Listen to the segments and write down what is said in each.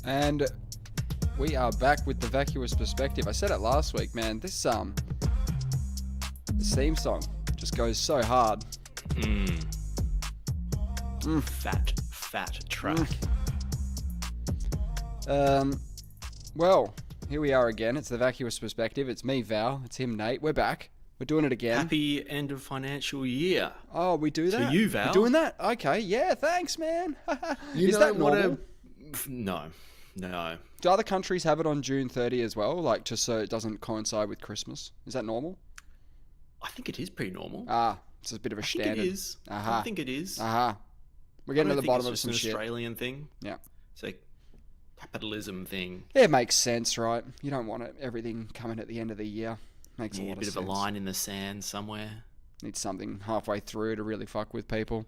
And we are back with the Vacuous perspective. I said it last week, man. This theme song just goes so hard. Fat track. Well, here we are again. It's the Vacuous perspective. It's me, Val. It's him, Nate. We're back. We're doing it again. Happy end of financial year. Oh, we do that? To you, Val. We're doing that? Okay. Yeah, thanks, man. Is that normal? No. Do other countries have it on June 30 as well? Like, just so it doesn't coincide with Christmas? Is that normal? I think it is pretty normal. It's a bit of a I standard. think it is. I think it is. We're getting to the bottom of it's some just shit. an Australian thing. Yeah. It's a capitalism thing. Yeah, it makes sense, right? You don't want everything coming at the end of the year. Makes a lot of sense. A bit of a line in the sand somewhere. Need something halfway through to really fuck with people.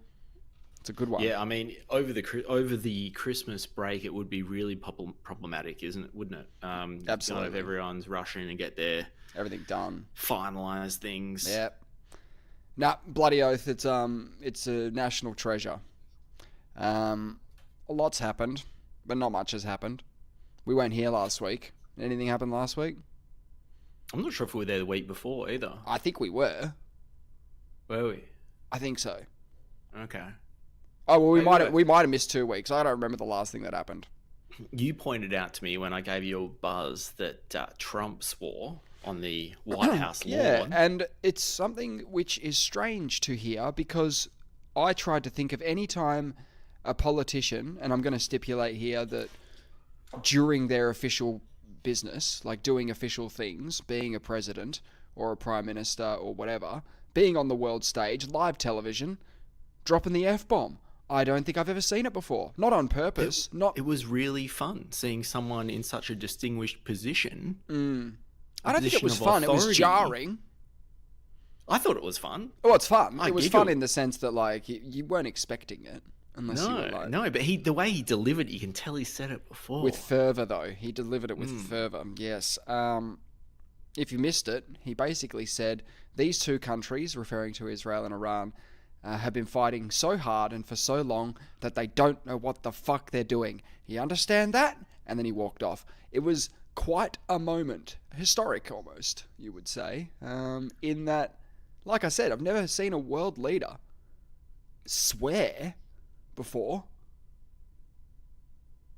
It's a good one. Yeah, I mean, over the Christmas break, it would be really problematic, wouldn't it? Absolutely. Kind of everyone's rushing to get everything done, finalise things. Yep. Nah, bloody oath. It's a national treasure. A lot's happened, but not much has happened. We weren't here last week. Anything happened last week? I'm not sure if we were there the week before either. I think we were. Were we? I think so. Okay. Oh well, we might have missed 2 weeks. I don't remember the last thing that happened. You pointed out to me when I gave you a buzz that Trump swore on the White House lawn. Yeah, and it's something which is strange to hear because I tried to think of any time a politician, and I'm going to stipulate here that during their official business, like doing official things, being a president or a prime minister or whatever, being on the world stage, live television, dropping the F-bomb. I don't think I've ever seen it before. Not on purpose. It was really fun seeing someone in such a distinguished position. I don't think it was fun. Authority. It was jarring. I thought it was fun. Well, it's fun. It was fun in the sense that, like, you weren't expecting it. Unless you were like... No, but the way he delivered, you can tell he said it before. With fervour, though. He delivered it with fervour, yes. If you missed it, he basically said, these two countries, referring to Israel and Iran, have been fighting so hard and for so long that they don't know what the fuck they're doing. You understand that? And then he walked off. It was quite a moment. Historic, almost, you would say. In that, like I said, I've never seen a world leader swear before.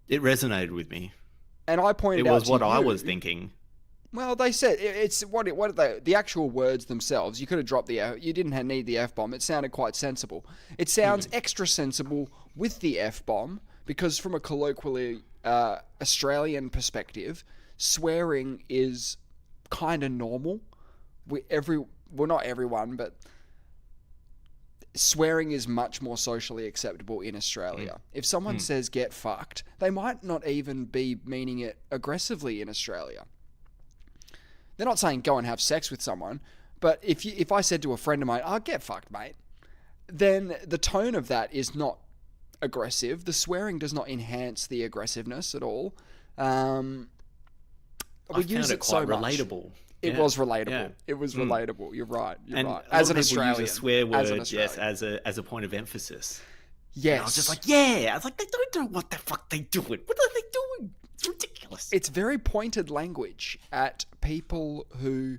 It resonated with me. And I pointed out to you... It was what I was thinking. Well, they said it's what the actual words themselves. You could have dropped you didn't need the F-bomb. It sounded quite sensible. It sounds extra sensible with the F-bomb because from a colloquially Australian perspective, swearing is kind of normal. Not everyone, but swearing is much more socially acceptable in Australia. If someone says get fucked, they might not even be meaning it aggressively in Australia. They're not saying go and have sex with someone, but if I said to a friend of mine, get fucked, mate, then the tone of that is not aggressive. The swearing does not enhance the aggressiveness at all. We use it so much. Relatable. It was relatable. Yeah. It was relatable. You're right. As an Australian, use a swear word, yes, as a point of emphasis. Yes. And I was just like, yeah. I was like, they don't know what the fuck they doing. What are they doing? It's ridiculous. It's very pointed language at people who,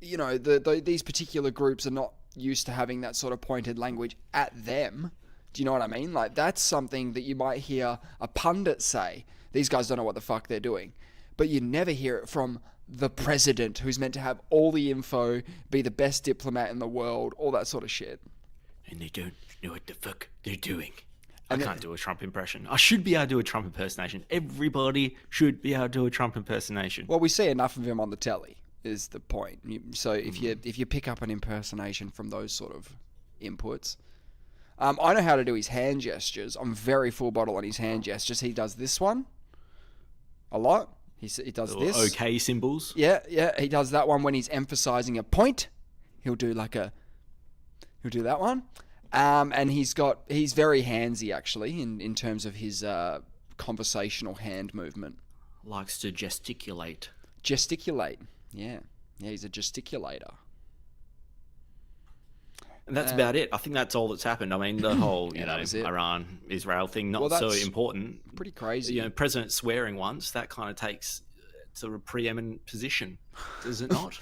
these particular groups are not used to having that sort of pointed language at them. Do you know what I mean? Like, that's something that you might hear a pundit say. These guys don't know what the fuck they're doing. But you never hear it from the president, who's meant to have all the info, be the best diplomat in the world, all that sort of shit. And they don't know what the fuck they're doing. I can't do a Trump impression. I should be able to do a Trump impersonation. Everybody should be able to do a Trump impersonation. Well, we see enough of him on the telly, is the point. So if you pick up an impersonation from those sort of inputs... I know how to do his hand gestures. I'm very full bottle on his hand gestures. He does this one a lot. He does this. Okay symbols. Yeah. He does that one when he's emphasizing a point. He'll do that one. And he's very handsy actually in terms of his conversational hand movement. Likes to gesticulate. Gesticulate. Yeah, he's a gesticulator. And that's about it. I think that's all that's happened. I mean, the whole, Iran-Israel thing, not so important. pretty crazy. President swearing once, that kind of takes sort of preeminent position, does it not?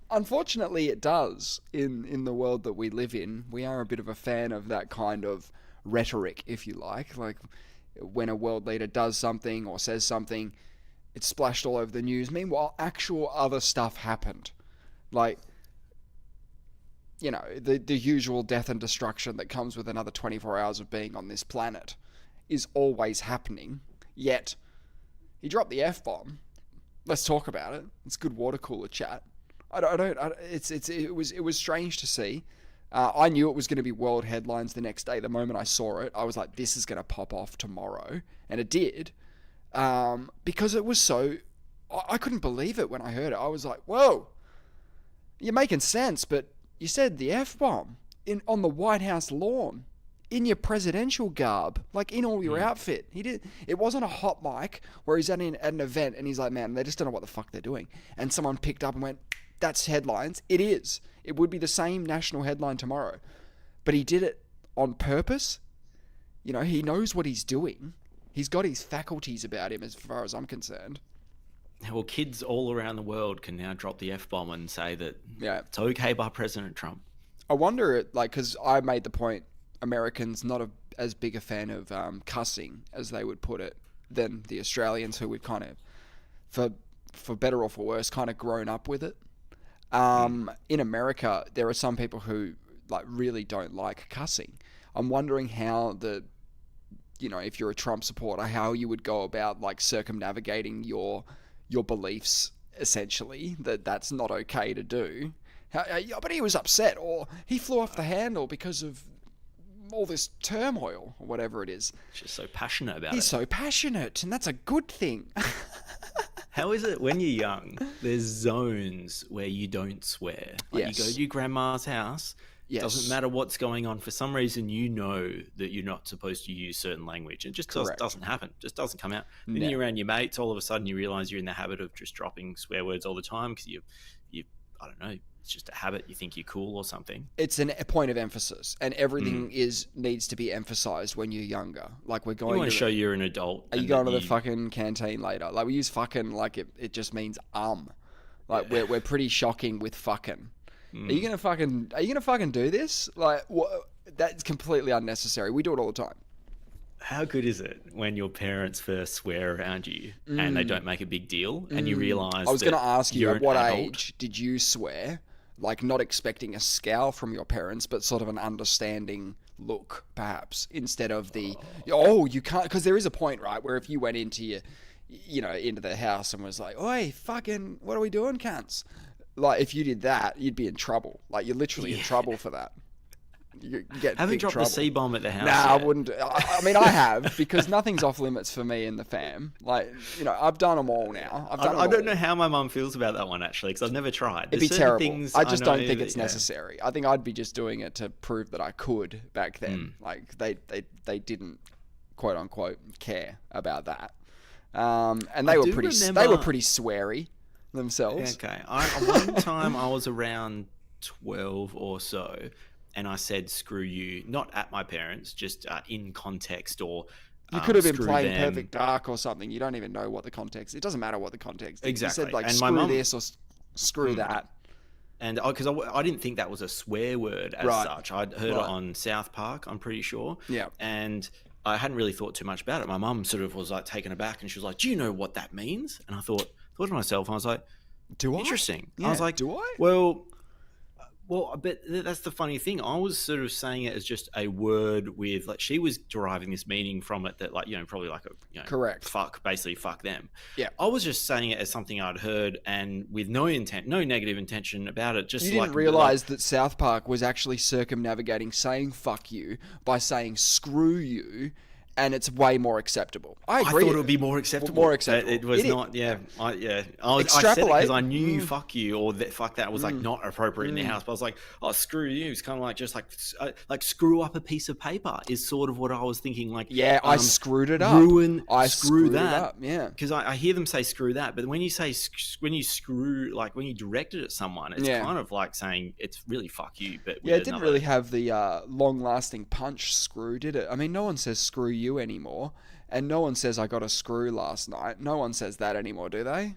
Unfortunately, it does. In the world that we live in, we are a bit of a fan of that kind of rhetoric, if you like. Like, when a world leader does something or says something, it's splashed all over the news. Meanwhile, actual other stuff happened. Like, the usual death and destruction that comes with another 24 hours of being on this planet is always happening. Yet, he dropped the F-bomb. Let's talk about it. It's good water cooler chat. It was strange to see. I knew it was going to be world headlines the next day. The moment I saw it, I was like, this is going to pop off tomorrow. And it did. Because it was so... I couldn't believe it when I heard it. I was like, whoa, you're making sense, but you said the F-bomb on the White House lawn, in your presidential garb, like in all your outfit. It wasn't a hot mic where he's at an event and he's like, man, they just don't know what the fuck they're doing. And someone picked up and went, that's headlines. It is. It would be the same national headline tomorrow. But he did it on purpose. He knows what he's doing. He's got his faculties about him as far as I'm concerned. Well, kids all around the world can now drop the F-bomb and say that it's okay by President Trump. I wonder, because I made the point, Americans not as big a fan of cussing, as they would put it, than the Australians, who we've kind of, for better or for worse, kind of grown up with it. In America, there are some people who really don't like cussing. I'm wondering how if you're a Trump supporter, how you would go about circumnavigating your beliefs, essentially, that's not okay to do. But he was upset, or he flew off the handle because of all this turmoil, or whatever it is. He's just so passionate about it. He's so passionate, and that's a good thing. How is it when you're young, there's zones where you don't swear? You go to your grandma's house, doesn't matter what's going on. For some reason, you know that you're not supposed to use certain language. It just doesn't happen. Just doesn't come out. Then you're around your mates, all of a sudden you realise you're in the habit of just dropping swear words all the time because you I don't know, it's just a habit. You think you're cool or something. It's a point of emphasis, and everything needs to be emphasised when you're younger. Like, we're going. You want to show you're an adult. Are you going to the fucking canteen later? Like, we use fucking like it just means Like, we're pretty shocking with fucking. Are you gonna fucking do this? Like, that's completely unnecessary. We do it all the time. How good is it when your parents first swear around you and they don't make a big deal and you realise I was going to ask you, at what adult. age did you swear? Like, not expecting a scowl from your parents, but sort of an understanding look, perhaps, instead of the, you can't, because there is a point, right, where if you went into into the house and was like, oi, fucking, what are we doing, cunts? Like, if you did that, you'd be in trouble. Like, you're literally in trouble for that. You get Haven't big dropped trouble. the C-bomb at the house Nah, yet. I wouldn't. I mean, I have, because nothing's off limits for me and the fam. Like, I've done them all now. I don't know how my mum feels about that one, actually, because I've never tried. It'd be terrible. I just don't think it's necessary. I think I'd be just doing it to prove that I could back then. Like, they didn't, quote unquote, care about that. And they were pretty sweary themselves. Okay. One time I was around 12 or so, and I said screw you, not at my parents, just in context, or you could have been playing Perfect Dark or something. You don't even know what the context. It doesn't matter what the context is. Exactly. You said, like, and screw this or screw that. And because I didn't think that was a swear word as such. I'd heard it on South Park, I'm pretty sure. Yeah. And I hadn't really thought too much about it. My mum sort of was like taken aback, and she was like, do you know what that means? And I thought to myself, I was like, do I? Interesting. Yeah. I was like, do I? Well, but that's the funny thing. I was sort of saying it as just a word with, like, she was deriving this meaning from it that, like, probably like a, correct. Basically fuck them. Yeah. I was just saying it as something I'd heard and with no negative intention about it. Just you didn't realize that South Park was actually circumnavigating saying fuck you by saying screw you. And it's way more acceptable. I agree. I thought it would be more acceptable. More acceptable. It was not. Yeah. I said it because I knew fuck you or fuck that was like not appropriate in the house. But I was like, oh, screw you. It's kind of like just like screw up a piece of paper is sort of what I was thinking. Like, I screwed it up. Screw that. It up. Yeah. Because I hear them say screw that, but when you screw, like when you direct it at someone, it's kind of like saying it's really fuck you. But it didn't really have the long-lasting punch screw, did it? I mean, no one says screw you you anymore. And no one says I got a screw last night. No one says that anymore, do they?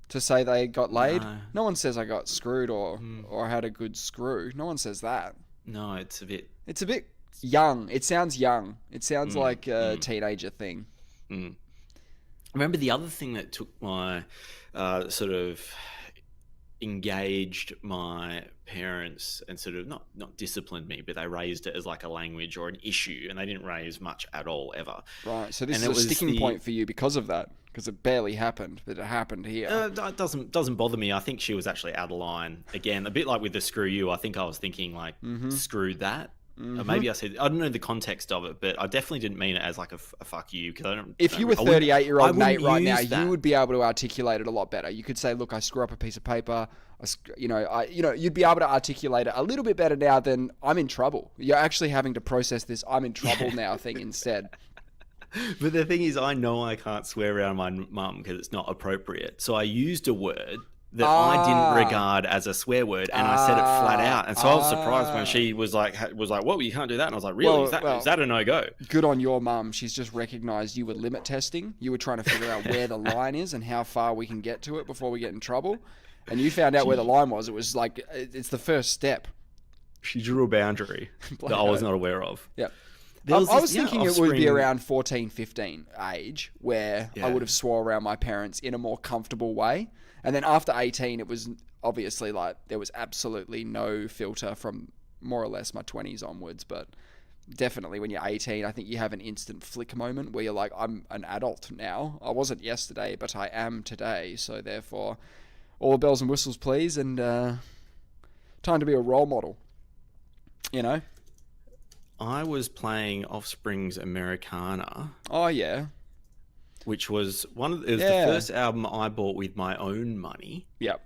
To say they got laid? No one says I got screwed or had a good screw. No one says that. No, it's a bit young. It sounds young. It sounds like a teenager thing. I remember the other thing that took my sort of engaged my parents and sort of not disciplined me, but they raised it as like a language or an issue, and they didn't raise much at all ever. Right. So this is a sticking point for you because of that, because it barely happened, but it happened here. It doesn't bother me. I think she was actually out of line again, a bit like with the screw you. I think I was thinking like screw that. Maybe I said, I don't know the context of it, but I definitely didn't mean it as like a fuck you. Cause I don't. If you were 38-year-old Nate right now, you would be able to articulate it a lot better. You could say, look, I screw up a piece of paper. You'd be able to articulate it a little bit better now than I'm in trouble. You're actually having to process this I'm in trouble now thing instead. But the thing is, I know I can't swear around my mum because it's not appropriate. So I used a word that I didn't regard as a swear word, and I said it flat out. And so I was surprised when she was like, "What? You can't do that." And I was like, "Really? Is that a no-go?" Good on your mum. She's just recognised you were limit testing. You were trying to figure out where the line is and how far we can get to it before we get in trouble. And you found out where the line was. It was like, it's the first step. She drew a boundary that I was not aware of. Yeah. I was thinking it would be around 14, 15 age where I would have swore around my parents in a more comfortable way. And then after 18, it was obviously like there was absolutely no filter from more or less my 20s onwards. But definitely when you're 18, I think you have an instant flick moment where you're like, I'm an adult now. I wasn't yesterday, but I am today. So therefore, all the bells and whistles, please. And time to be a role model, you know? I was playing Offspring's Americana. Oh, yeah. Which was the first album I bought with my own money. Yep.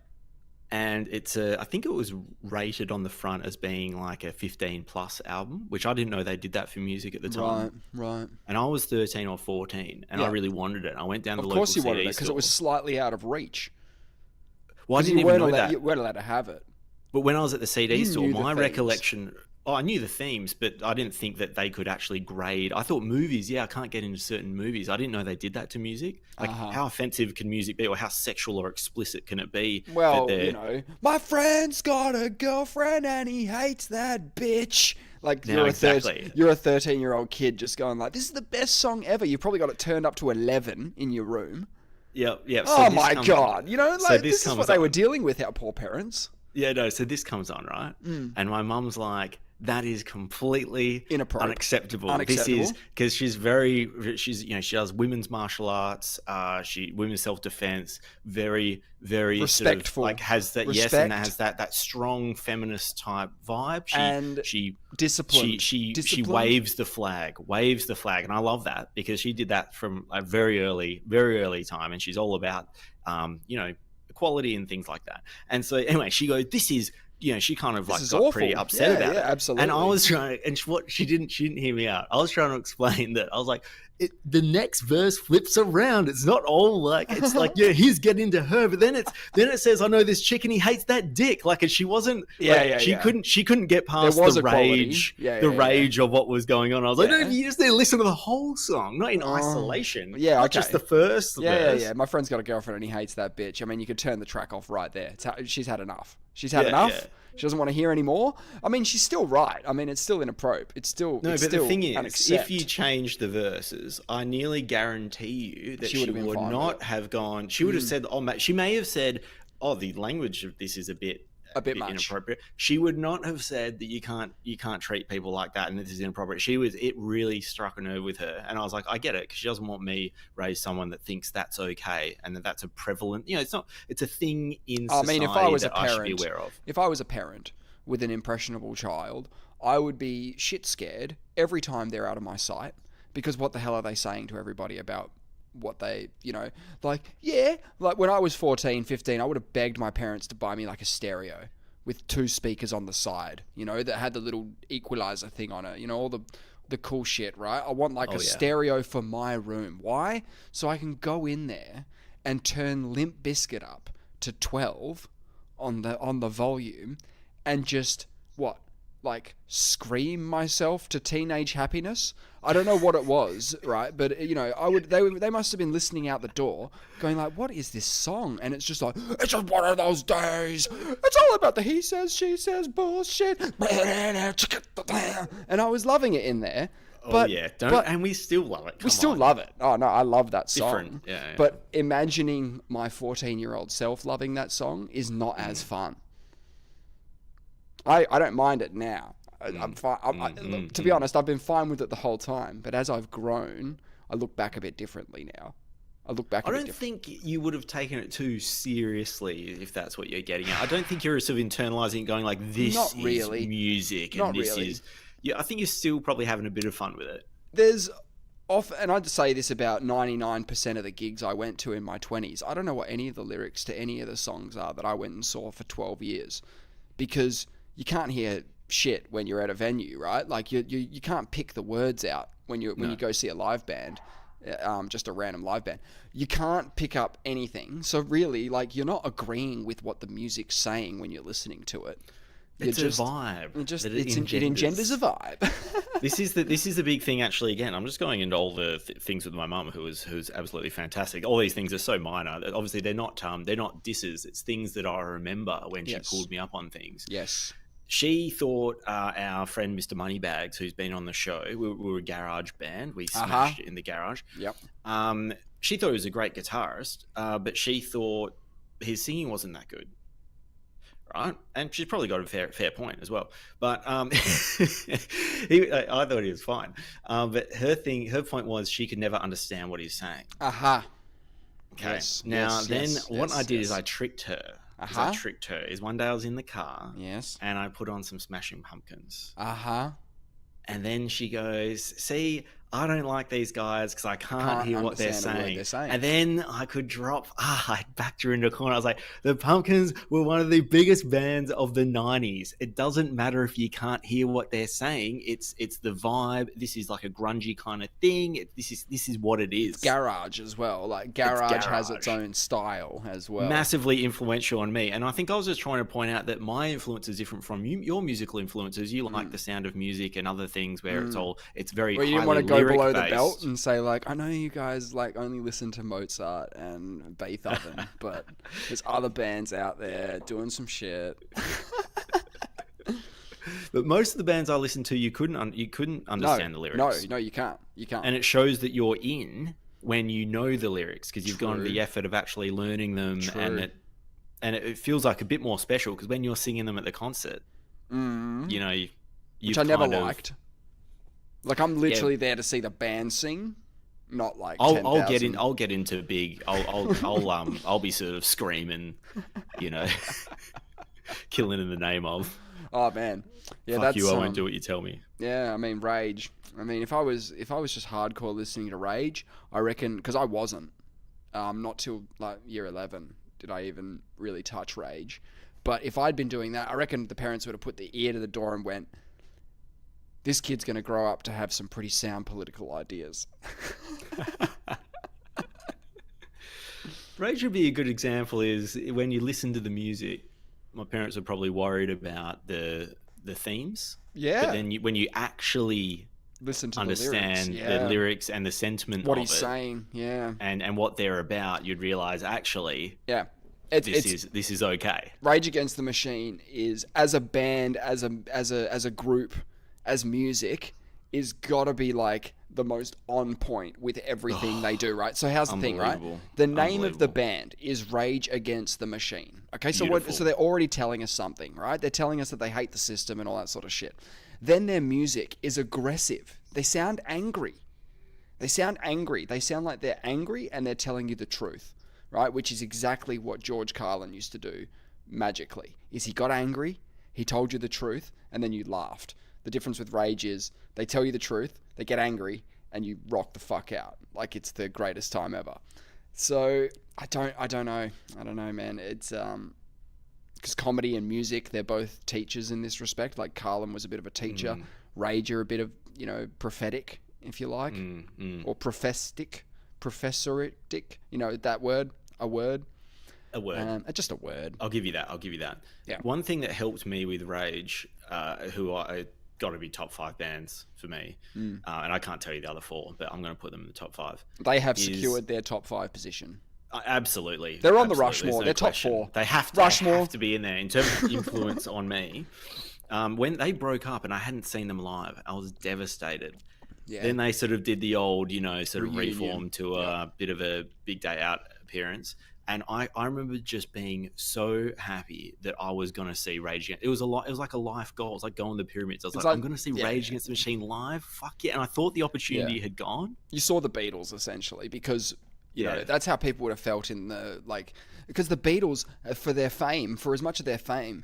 And I think it was rated on the front as being like a 15+ album, which I didn't know they did that for music at the time. Right. And I was 13 or 14, and I really wanted it. I went down to the local CD store. Of course you wanted it, because it was slightly out of reach. Well, I didn't even know that. You weren't allowed to have it. But when I was at the CD store, my recollection... Oh, I knew the themes, but I didn't think that they could actually grade. I thought movies, I can't get into certain movies. I didn't know they did that to music. Like, how offensive can music be, or how sexual or explicit can it be? Well, my friend's got a girlfriend and he hates that bitch. Like, you're a 13-year-old kid just going like, this is the best song ever. You've probably got it turned up to 11 in your room. Yep. Oh my God. This is what they were dealing with, our poor parents. Yeah, no, so this comes on, right? And my mum's like, that is completely unacceptable. This is because she's she does women's martial arts, women's self-defense, very, very respectful, sort of, like has that respect. Yes, and has that strong feminist type vibe. She discipline. She waves the flag, and I love that because she did that from a very early time, and she's all about equality and things like that. And so anyway, she goes, "This is." She kind of got awful. Pretty upset about it. Absolutely. And I was trying, and she didn't hear me out. I was trying to explain that. I was like, the next verse flips around. It's not all like, it's like, he's getting to her, but then it says, I know this chick and he hates that dick. Like, and she wasn't, she couldn't get past the rage of what was going on. I was like, no, you just need to listen to the whole song, not in isolation. Yeah. Not just the first verse. Yeah. My friend's got a girlfriend and he hates that bitch. I mean, you could turn the track off right there. She's had enough. She's had enough. Yeah. She doesn't want to hear anymore. I mean, she's still right. I mean, it's still inappropriate. The thing is, if you change the verses, I nearly guarantee you that she would not have gone. She would have said, she may have said, the language of this is a bit much inappropriate. She would not have said that you can't treat people like that and this is inappropriate. It really struck a nerve with her, and I was like, I get it, because she doesn't want me raise someone that thinks that's okay and that's a prevalent. It's a thing in society. I mean, if I was a parent, I should be aware of. If I was a parent with an impressionable child, I would be shit scared every time they're out of my sight, because what the hell are they saying to everybody about what they, like when I was 14, 15, I would have begged my parents to buy me like a stereo with 2 speakers on the side, that had the little equalizer thing on it, all the cool shit, right? I want a stereo for my room. Why? So I can go in there and turn Limp Bizkit up to 12 on the volume and just like scream myself to teenage happiness. I don't know what it was, right? But you know, they must have been listening out the door, going like, "What is this song?" And it's just like, "It's just one of those days. It's all about the he says, she says bullshit." And I was loving it in there. But, and we still love it. We still love it. Oh no, I love that song. Different. Yeah. But imagining my 14-year-old self loving that song is not as fun. I don't mind it now. I'm fine. To be honest, I've been fine with it the whole time. But as I've grown, I look back a bit differently now. I don't think you would have taken it too seriously if that's what you're getting at. I don't think you're sort of internalizing it, going like, "This is music," and this is. Yeah, I think you're still probably having a bit of fun with it. There's and I'd say this about 99% of the gigs I went to in my 20s. I don't know what any of the lyrics to any of the songs are that I went and saw for 12 years, because you can't hear shit when you're at a venue, right? Like you can't pick the words out when you go see a live band, just a random live band. You can't pick up anything. So really, like, you're not agreeing with what the music's saying when you're listening to it. It's a vibe. It engenders a vibe. This is the big thing, actually. Again, I'm just going into all the things with my mum, who's absolutely fantastic. All these things are so minor. Obviously, they're not disses. It's things that I remember when she pulled me up on things. Yes. She thought our friend Mr. Moneybags, who's been on the show, we were a garage band. We smashed it in the garage. Yep. She thought he was a great guitarist, but she thought his singing wasn't that good. Right? And she's probably got a fair point as well. But I thought he was fine. But her point was she could never understand what he's saying. Okay. Yes, what I did is I tricked her. I tricked her. One day I was in the car. Yes. And I put on some Smashing Pumpkins. And then she goes, "See, I don't like these guys because I can't hear what they're saying." And then I could drop, I backed her into a corner. I was like, "The Pumpkins were one of the biggest bands of the 90s. It doesn't matter if you can't hear what they're saying. It's the vibe. This is like a grungy kind of thing. This is what it is." It's garage as well. Like garage has its own style as well. Massively influential on me. And I think I was just trying to point out that my influence is different from your musical influences. You like the sound of music and other things where it's very highly lyric-based. You want to go below the belt and say, like, "I know you guys like only listen to Mozart and Beethoven, but there's other bands out there doing some shit." But most of the bands I listened to, you couldn't understand the lyrics. No, you can't. And it shows that you're in when you know the lyrics, because you've gone to the effort of actually learning them. True. And it feels like a bit more special because when you're singing them at the concert, you know, which I never liked. Like, I'm literally there to see the band sing, not like I'll get into big. I'll be sort of screaming, you know, killing in the name of. Oh man, yeah, fuck you! I won't do what you tell me. Yeah, I mean, Rage. I mean, if I was just hardcore listening to Rage, I reckon, because I wasn't. Not till like year 11 did I even really touch Rage. But if I'd been doing that, I reckon the parents would have put their ear to the door and went, "This kid's going to grow up to have some pretty sound political ideas." Rage would be a good example. Is when you listen to the music, my parents are probably worried about the themes. Yeah. But then when you actually listen to understand the lyrics and the sentiment what of he's it, saying, and what they're about, you'd realize actually, this is okay. Rage Against the Machine is, as a band, as a group, as music, is gotta be like the most on point with everything they do, right? So how's the thing, right? The name of the band is Rage Against the Machine. Okay, so they're already telling us something, right? They're telling us that they hate the system and all that sort of shit. Then their music is aggressive. They sound angry. They sound like they're angry and they're telling you the truth, right? Which is exactly what George Carlin used to do magically. Is he got angry, he told you the truth, and then you laughed. The difference with Rage is they tell you the truth, they get angry, and you rock the fuck out like it's the greatest time ever. So I don't know, man. It's because comedy and music, they're both teachers in this respect. Like Carlin was a bit of a teacher, Rage are a bit of, you know, prophetic, if you like, or professoritic, you know, that word, a word. A word. Just a word. I'll give you that. Yeah. One thing that helped me with Rage, who I got to be top 5 bands for me, and I can't tell you the other 4, but I'm going to put them in the top 5. They have secured their top 5 position. Absolutely. They're on the Rushmore. They're top 4. They have to be in there in terms of influence on me. When they broke up and I hadn't seen them live, I was devastated. Yeah. Then they sort of did the old, sort of reform to a bit of a big day out appearance. And I remember just being so happy that I was going to see Rage Against. It was like a life goal. It was like going to the pyramids. I was like, I'm going to see Rage Against the Machine live. Fuck yeah. And I thought the opportunity had gone. You saw the Beatles essentially because, you know, that's how people would have felt in because the Beatles, for as much of their fame,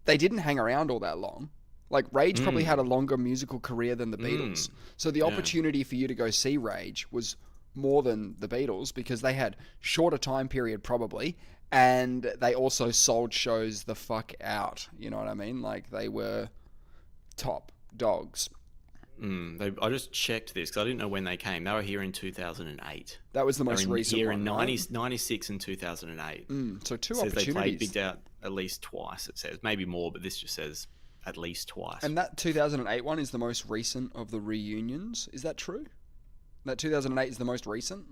they didn't hang around all that long. Like Rage probably had a longer musical career than the Beatles. So the opportunity for you to go see Rage was more than the Beatles because they had shorter time period probably, and they also sold shows the fuck out. You know what I mean? Like they were top dogs. I just checked this because I didn't know when they came. They were here in 2008. That was the most recent here one, in right? 96 and 2008. So 2 it says opportunities. They played Big Out at least twice. It says maybe more, but this just says at least twice. And that 2008 one is the most recent of the reunions. Is that true? That 2008 is the most recent?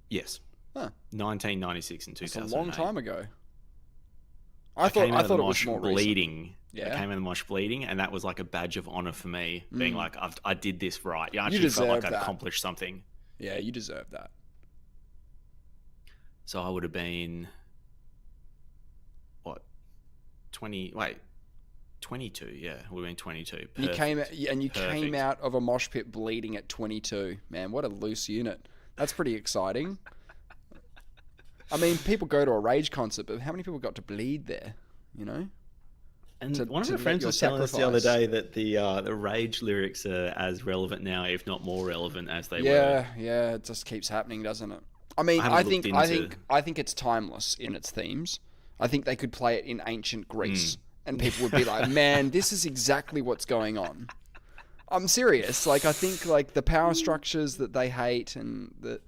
Yes. Huh. 1996 and 2008. That's a long time ago. I thought it was more bleeding. Yeah. I came in the mosh bleeding, and that was like a badge of honor for me, being like, I did this right. I actually felt like I'd accomplished something. Yeah, you deserve that. So I would have been, 22, yeah. We've been 22. Perfect. You came out of a mosh pit bleeding at 22. Man, what a loose unit. That's pretty exciting. I mean, people go to a Rage concert, but how many people got to bleed there, you know? And one of my friends was telling us the other day that the Rage lyrics are as relevant now, if not more relevant, as they were. Yeah, it just keeps happening, doesn't it? I mean, I think it's timeless in its themes. I think they could play it in ancient Greece. And people would be like, man, this is exactly what's going on. I'm serious. Like, I think, like, the power structures that they hate and that,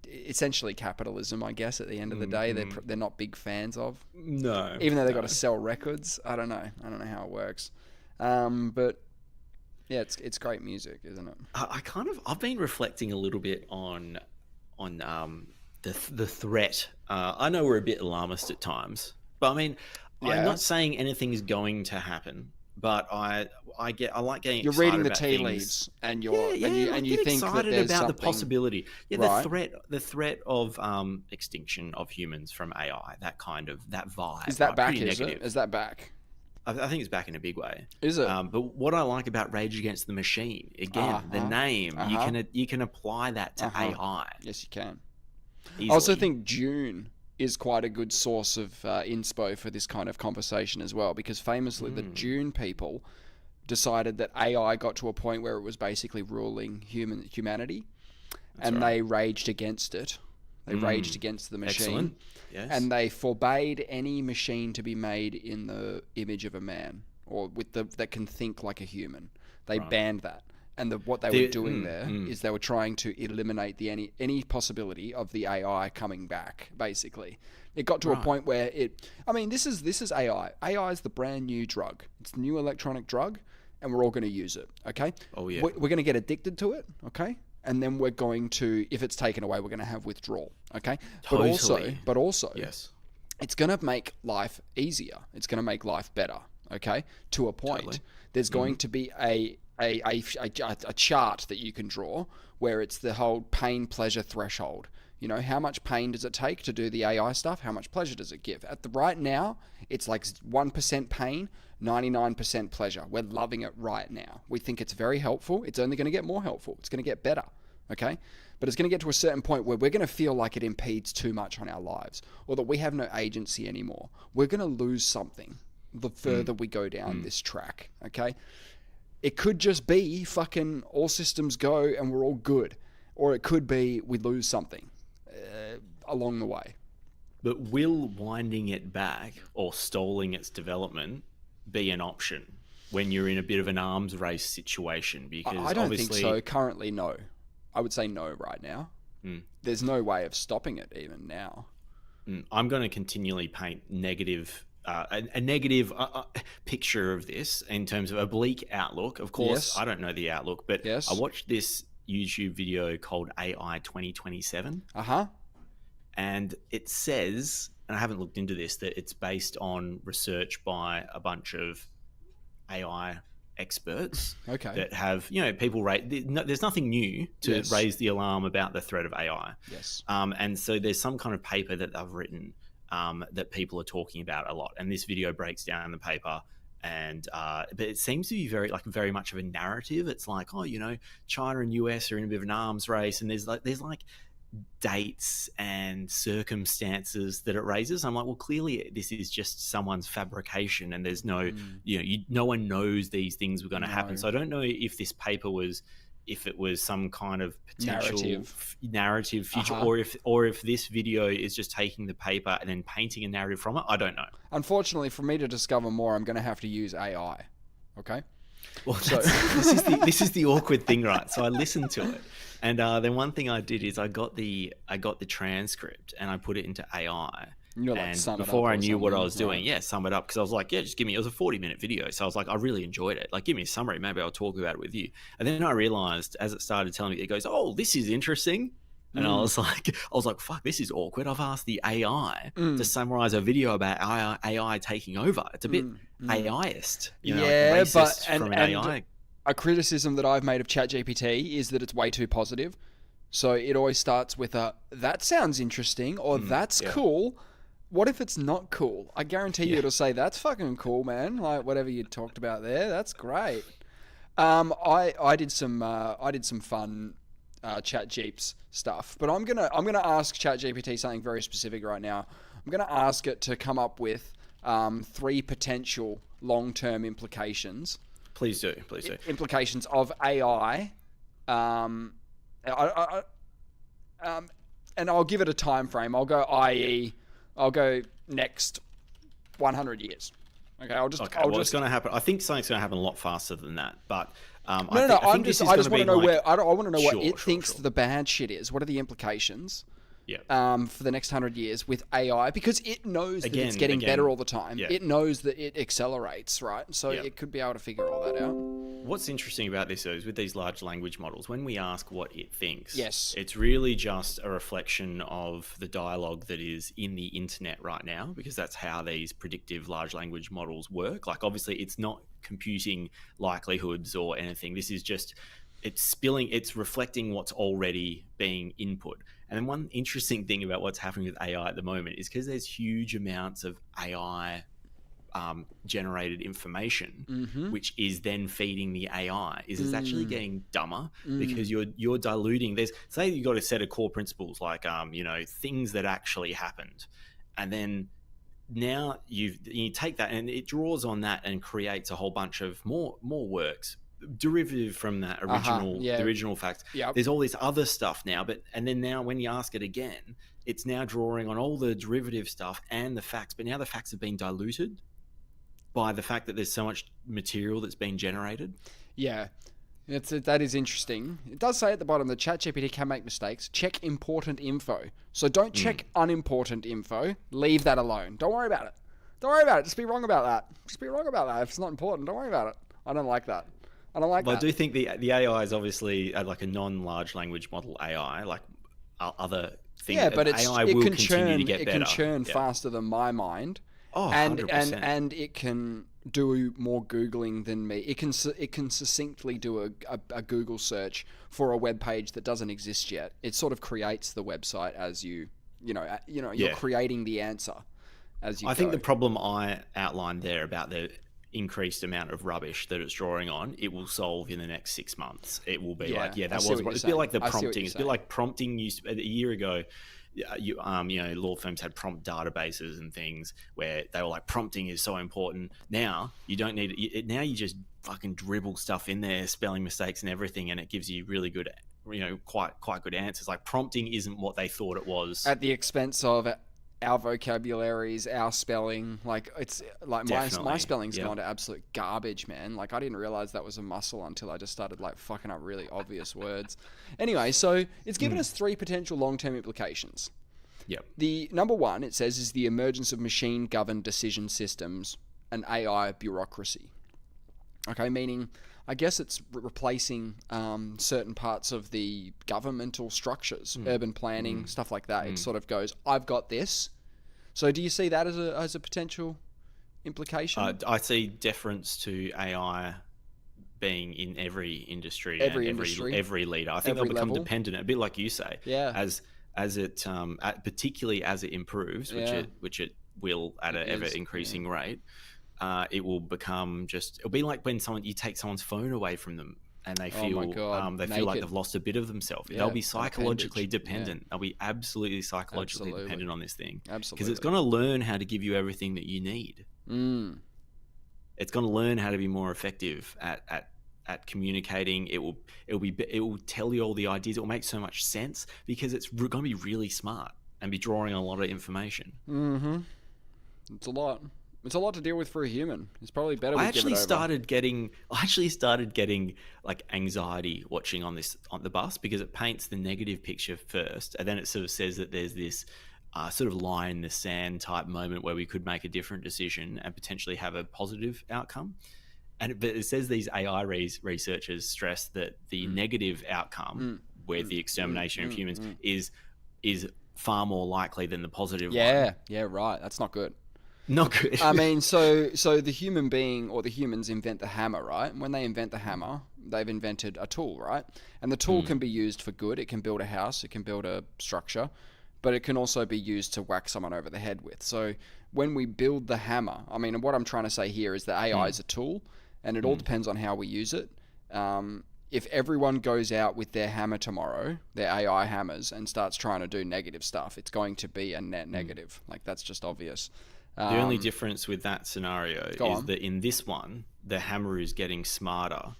essentially capitalism, I guess, at the end of the day, they're not big fans of. No. Even though they've got to sell records. I don't know. I don't know how it works. But, yeah, it's great music, isn't it? I've been reflecting a little bit on the threat. I know we're a bit alarmist at times, but I mean... Yeah. I'm not saying anything is going to happen, but I like getting. You're excited reading the about tea things. leaves, and you think that there's about something... the possibility. Yeah, right. the threat of extinction of humans from AI, that vibe. Is that back? Is that back? I think it's back in a big way. Is it? But what I like about Rage Against the Machine, again, the name, you can apply that to AI. Yes, you can. Easily. I also think Dune is quite a good source of inspo for this kind of conversation as well, because famously the Dune people decided that AI got to a point where it was basically ruling humanity, they raged against it. They raged against the machine. Excellent. Yes. And they forbade any machine to be made in the image of a man or that can think like a human. They banned that. And what they were doing is they were trying to eliminate any possibility of the AI coming back. Basically, it got to a point where this is AI. AI is the brand new drug. It's the new electronic drug, and we're all going to use it. Okay. Oh yeah. We're going to get addicted to it. Okay. And then we're going to, if it's taken away, we're going to have withdrawal. Okay. Totally. But also, yes, it's going to make life easier. It's going to make life better. Okay. To a point, there's going to be a chart that you can draw where it's the whole pain pleasure threshold. You know, how much pain does it take to do the AI stuff? How much pleasure does it give? Right now, it's like 1% pain, 99% pleasure. We're loving it right now. We think it's very helpful. It's only going to get more helpful. It's going to get better. Okay? But it's going to get to a certain point where we're going to feel like it impedes too much on our lives, or that we have no agency anymore. We're going to lose something the further we go down this track. Okay? It could just be fucking all systems go and we're all good. Or it could be we lose something along the way. But will winding it back or stalling its development be an option when you're in a bit of an arms race situation? Because I don't think so. Currently, no. I would say no right now. There's no way of stopping it even now. I'm going to continually paint negative, a negative picture of this in terms of a bleak outlook. Of course, I don't know the outlook, but I watched this YouTube video called AI 2027. And it says, and I haven't looked into this, that it's based on research by a bunch of AI experts that have, people there's nothing new to raise the alarm about the threat of AI. And so there's some kind of paper that they've written that people are talking about a lot. And this video breaks down the paper. And but it seems to be very much of a narrative. It's like, China and US are in a bit of an arms race, and there's dates and circumstances that it raises. I'm like, well, clearly this is just someone's fabrication, and there's no, no one knows these things were going to happen. So I don't know if this paper if it was some kind of potential narrative future, or if this video is just taking the paper and then painting a narrative from it. I don't know. Unfortunately, for me to discover more, I'm going to have to use AI. Okay. Well, this is the awkward thing, right? So I listened to it, and then one thing I did is I got the transcript and I put it into AI. And before I knew what I was doing, sum it up, because I was like, just give me. It was a 40-minute video, so I was like, I really enjoyed it. Like, give me a summary. Maybe I'll talk about it with you. And then I realized as it started telling me, it goes, oh, this is interesting. And I was like, fuck, this is awkward. I've asked the AI to summarize a video about AI taking over. It's a bit AIist, from an AI. A criticism that I've made of ChatGPT is that it's way too positive. So it always starts with that sounds interesting, or that's cool. What if it's not cool? I guarantee you it'll say, that's fucking cool, man. Like, whatever you talked about there, that's great. I did some fun ChatGeeps stuff, but I'm gonna ask ChatGPT something very specific right now. I'm gonna ask it to come up with 3 potential long-term implications. Please do. Implications of AI. And I'll give it a time frame. I'll go next 100 years. Okay, what's going to happen? I think something's going to happen a lot faster than that. But I just want to know I want to know what it thinks the bad shit is. What are the implications? For the next 100 years with AI, because it knows that it's getting better all the time. It knows that it accelerates, right? So it could be able to figure all that out. What's interesting about this, though, is with these large language models, when we ask what it thinks, it's really just a reflection of the dialogue that is in the internet right now, because that's how these predictive large language models work. Like, obviously, it's not computing likelihoods or anything. This is just, it's reflecting what's already being input. And then one interesting thing about what's happening with AI at the moment is because there's huge amounts of AI generated information, which is then feeding the AI, it's actually getting dumber because you're diluting. Say you got a set of core principles like things that actually happened, and then now you take that and it draws on that and creates a whole bunch of more works derivative from that original fact. There's all this other stuff now, and then now when you ask it again, it's now drawing on all the derivative stuff and the facts, but now the facts have been diluted by the fact that there's so much material that's been generated. That is interesting. It does say at the bottom that ChatGPT can make mistakes. Check important info. So don't check unimportant info. Leave that alone. Don't worry about it. Just be wrong about that. If it's not important, don't worry about it. I don't like that. I do think the AI is obviously like a non-large language model AI, like other things. Yeah, but AI will continue to get better. It can churn faster than my mind. Oh, and 100%. And it can do more Googling than me. It can succinctly do a Google search for a web page that doesn't exist yet. It sort of creates the website as you're creating the answer as you go. I think the problem I outlined there about the increased amount of rubbish that it's drawing on, it will solve in the next 6 months. It will be it's a bit like the prompting. It's a bit like prompting used a year ago. Law firms had prompt databases and things where they were like, prompting is so important. Now you don't need it. Now you just fucking dribble stuff in there, spelling mistakes and everything, and it gives you really good, quite good answers. Like, prompting isn't what they thought it was, at the expense of our vocabularies, our spelling. Like, it's like my spelling's gone to absolute garbage, man. Like, I didn't realize that was a muscle until I just started like fucking up really obvious words. Anyway, so it's given us 3 potential long-term implications. Yep. The number one, it says, is the emergence of machine-governed decision systems and AI bureaucracy. Okay, meaning, I guess it's replacing certain parts of the governmental structures, urban planning, stuff like that. It sort of goes, I've got this. So do you see that as a potential implication? I see deference to AI being in every industry, every leader. I think they'll become dependent, a bit like you say. Yeah. As it particularly as it improves, which it will at an ever increasing rate, it will become it'll be like when you take someone's phone away from them and they feel feel like they've lost a bit of themselves. They'll be psychologically dependent. They'll be absolutely psychologically dependent on this thing. Absolutely. Because it's going to learn how to give you everything that you need. It's going to learn how to be more effective at communicating. It will tell you all the ideas. It will make so much sense because it's going to be really smart and be drawing on a lot of information. It's a lot. It's a lot to deal with for a human. It's probably better. I actually started getting like anxiety watching on the bus because it paints the negative picture first, and then it sort of says that there's this sort of line in the sand type moment where we could make a different decision and potentially have a positive outcome. But it says these AI researchers stress that the negative outcome, where the extermination of humans, is far more likely than the positive one. Yeah, right. That's not good. Not good. I mean, so the human being or the humans invent the hammer, right? And when they invent the hammer, they've invented a tool, right? And the tool can be used for good. It can build a house. It can build a structure. But it can also be used to whack someone over the head with. So when we build the hammer, I mean, what I'm trying to say here is that AI is a tool, and it all depends on how we use it. If everyone goes out with their hammer tomorrow, their AI hammers, and starts trying to do negative stuff, it's going to be a net negative. Like, that's just obvious. The only difference with that scenario is that in this one, the hammer is getting smarter.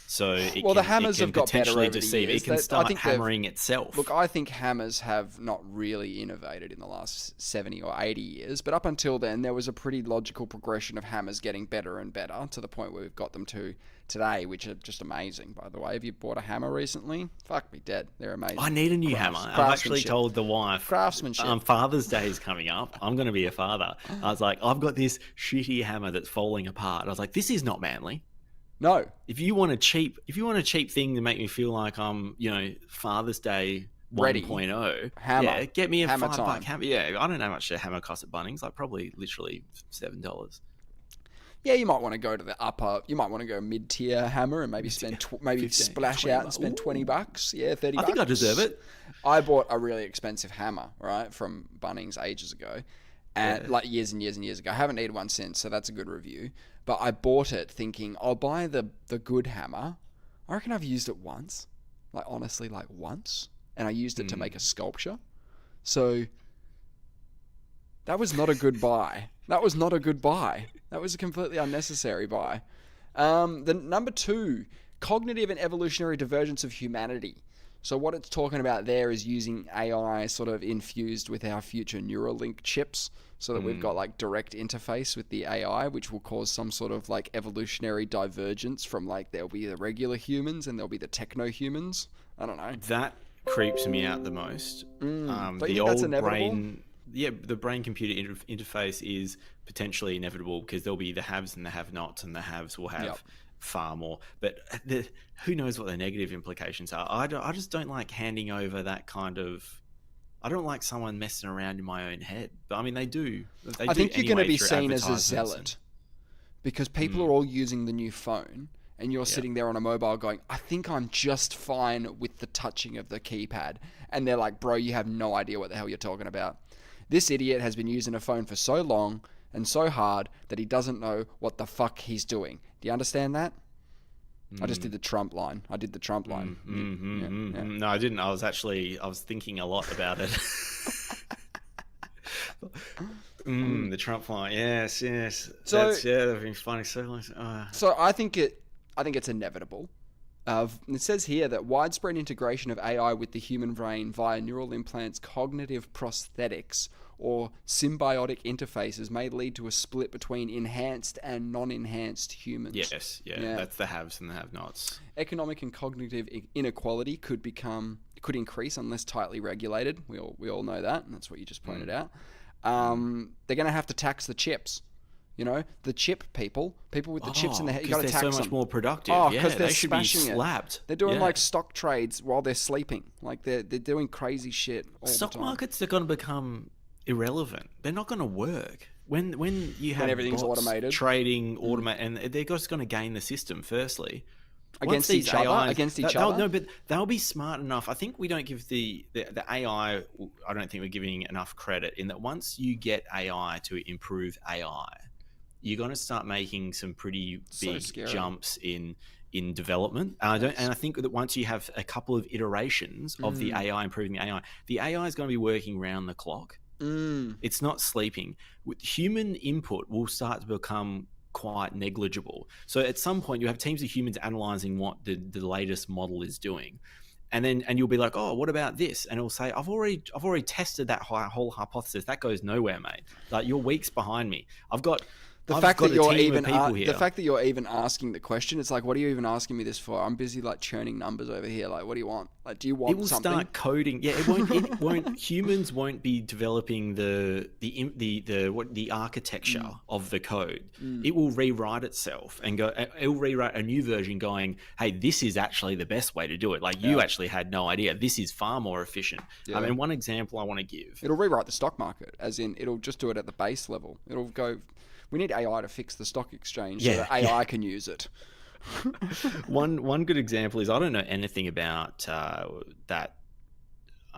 So the hammers have got better over the years. It can start hammering itself. Look, I think hammers have not really innovated in the last 70 or 80 years, but up until then, there was a pretty logical progression of hammers getting better and better to the point where we've got them to today, which are just amazing, by the way. Have you bought a hammer recently? Fuck me dead. They're amazing. I need a new hammer. I've actually told the wife. Craftsmanship. Father's Day is coming up. I'm going to be a father. I was like, I've got this shitty hammer that's falling apart. I was like, this is not manly. No. If you want a cheap thing to make me feel like I'm, Father's Day 1.0, hammer. Get me a hammer $5 hammer. Yeah, I don't know how much a hammer costs at Bunnings. Like probably literally $7. Yeah, you might want to go to the upper. You might want to go mid-tier hammer and maybe spend splash out and spend $20. Yeah, $30. I think I deserve it. I bought a really expensive hammer, right, from Bunnings ages ago, and like years and years and years ago. I haven't needed one since, so that's a good review. But I bought it thinking I'll buy the good hammer. I reckon I've used it once, like honestly, like once, and I used it to make a sculpture. So that was not a good buy. That was not a good buy. That was a completely unnecessary buy. The number 2, cognitive and evolutionary divergence of humanity. So what it's talking about there is using AI sort of infused with our future Neuralink chips so that we've got like direct interface with the AI, which will cause some sort of like evolutionary divergence from like there'll be the regular humans and there'll be the techno-humans. I don't know. That creeps me out the most. The old brain... Yeah, the brain-computer interface is potentially inevitable because there'll be the haves and the have-nots, and the haves will have far more. But who knows what the negative implications are? I just don't like handing over that kind of... I don't like someone messing around in my own head. But I mean, they do. I think you're going to be seen as a zealot because people are all using the new phone, and you're sitting there on a mobile going, I think I'm just fine with the touching of the keypad. And they're like, bro, you have no idea what the hell you're talking about. This idiot has been using a phone for so long and so hard that he doesn't know what the fuck he's doing. Do you understand that? I just did the Trump line. No, I didn't. I was thinking a lot about it. The Trump line. Yes. So they've been finding so long. So I think it's inevitable. It says here that widespread integration of AI with the human brain via neural implants, cognitive prosthetics, or symbiotic interfaces may lead to a split between enhanced and non-enhanced humans. Yes, that's the haves and the have-nots. Economic and cognitive inequality could become could increase unless tightly regulated. We all know that, and that's what you just pointed out. They're going to have to tax the chips. You know, the chip people with the chips in their head, you got to tax them. They're so much more productive. Because they should be slapped. They're doing like stock trades while they're sleeping. Like they're doing crazy shit all the time. Stock markets are going to become irrelevant. They're not going to work when you have everything's bots automated, trading, and they're just going to gain the system. Firstly, against each other. No, but they'll be smart enough. I think we don't give the AI. I don't think we're giving enough credit in that. Once you get AI to improve AI, you're going to start making some pretty big jumps in development. And I think that once you have a couple of iterations of the AI improving the AI is going to be working round the clock. It's not sleeping. With human input will start to become quite negligible. So at some point you have teams of humans analyzing what the latest model is doing. And you'll be like, oh, what about this? And it'll say, I've already tested that whole hypothesis. That goes nowhere, mate. Like, you're weeks behind me. The fact that you're even asking the question, it's like, what are you even asking me this for? I'm busy like churning numbers over here. Like, what do you want? Like, do you want something? It will start coding. Yeah, it won't. Humans won't be developing the architecture of the code. It will rewrite itself and go. It will rewrite a new version, going, hey, this is actually the best way to do it. Like, you actually had no idea. This is far more efficient. Yeah. I mean, one example I want to give. It'll rewrite the stock market, as in it'll just do it at the base level. It'll go. We need AI to fix the stock exchange so that AI can use it. One good example is, I don't know anything about that.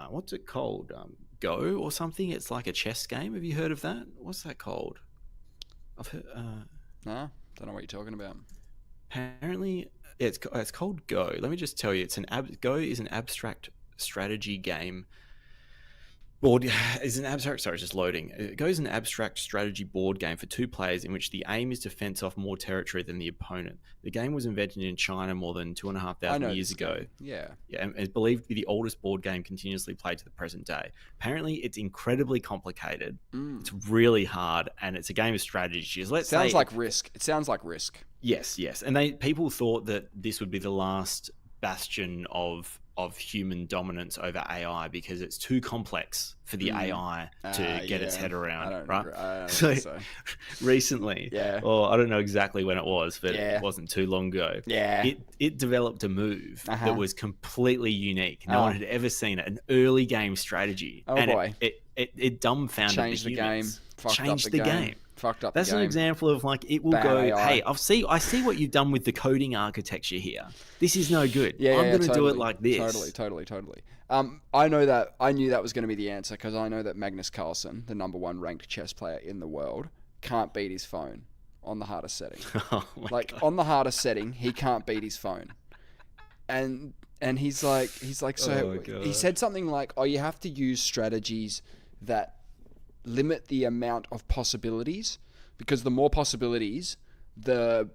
What's it called? Go or something? It's like a chess game. Have you heard of that? What's that called? I've heard. Nah, don't know what you're talking about. Apparently, it's called Go. Let me just tell you, Go is an abstract strategy game. Board is an abstract. Sorry, just loading. It goes an abstract strategy board game for 2 players, in which the aim is to fence off more territory than the opponent. The game was invented in China more than 2,500 years ago. Yeah, and it's believed to be the oldest board game continuously played to the present day. Apparently, it's incredibly complicated. It's really hard, and it's a game of strategy. It sounds like Risk. It sounds like Risk. Yes, and people thought that this would be the last bastion of human dominance over AI because it's too complex for the AI to get its head around, right? So recently, or I don't know exactly when it was, but it wasn't too long ago. It developed a move that was completely unique. No one had ever seen it. An early game strategy. It dumbfounded Changed the humans. Changed the game. Fucked up. That's the game. An example of like it will go. AI. Hey, I see what you've done with the coding architecture here. This is no good. I'm going to do it like this. Totally. I knew that was going to be the answer because I know that Magnus Carlsen, the #1 ranked chess player in the world, can't beat his phone on the hardest setting. On the hardest setting, he can't beat his phone. And he's like he said something like, "Oh, you have to use strategies that limit the amount of possibilities, because the more possibilities, the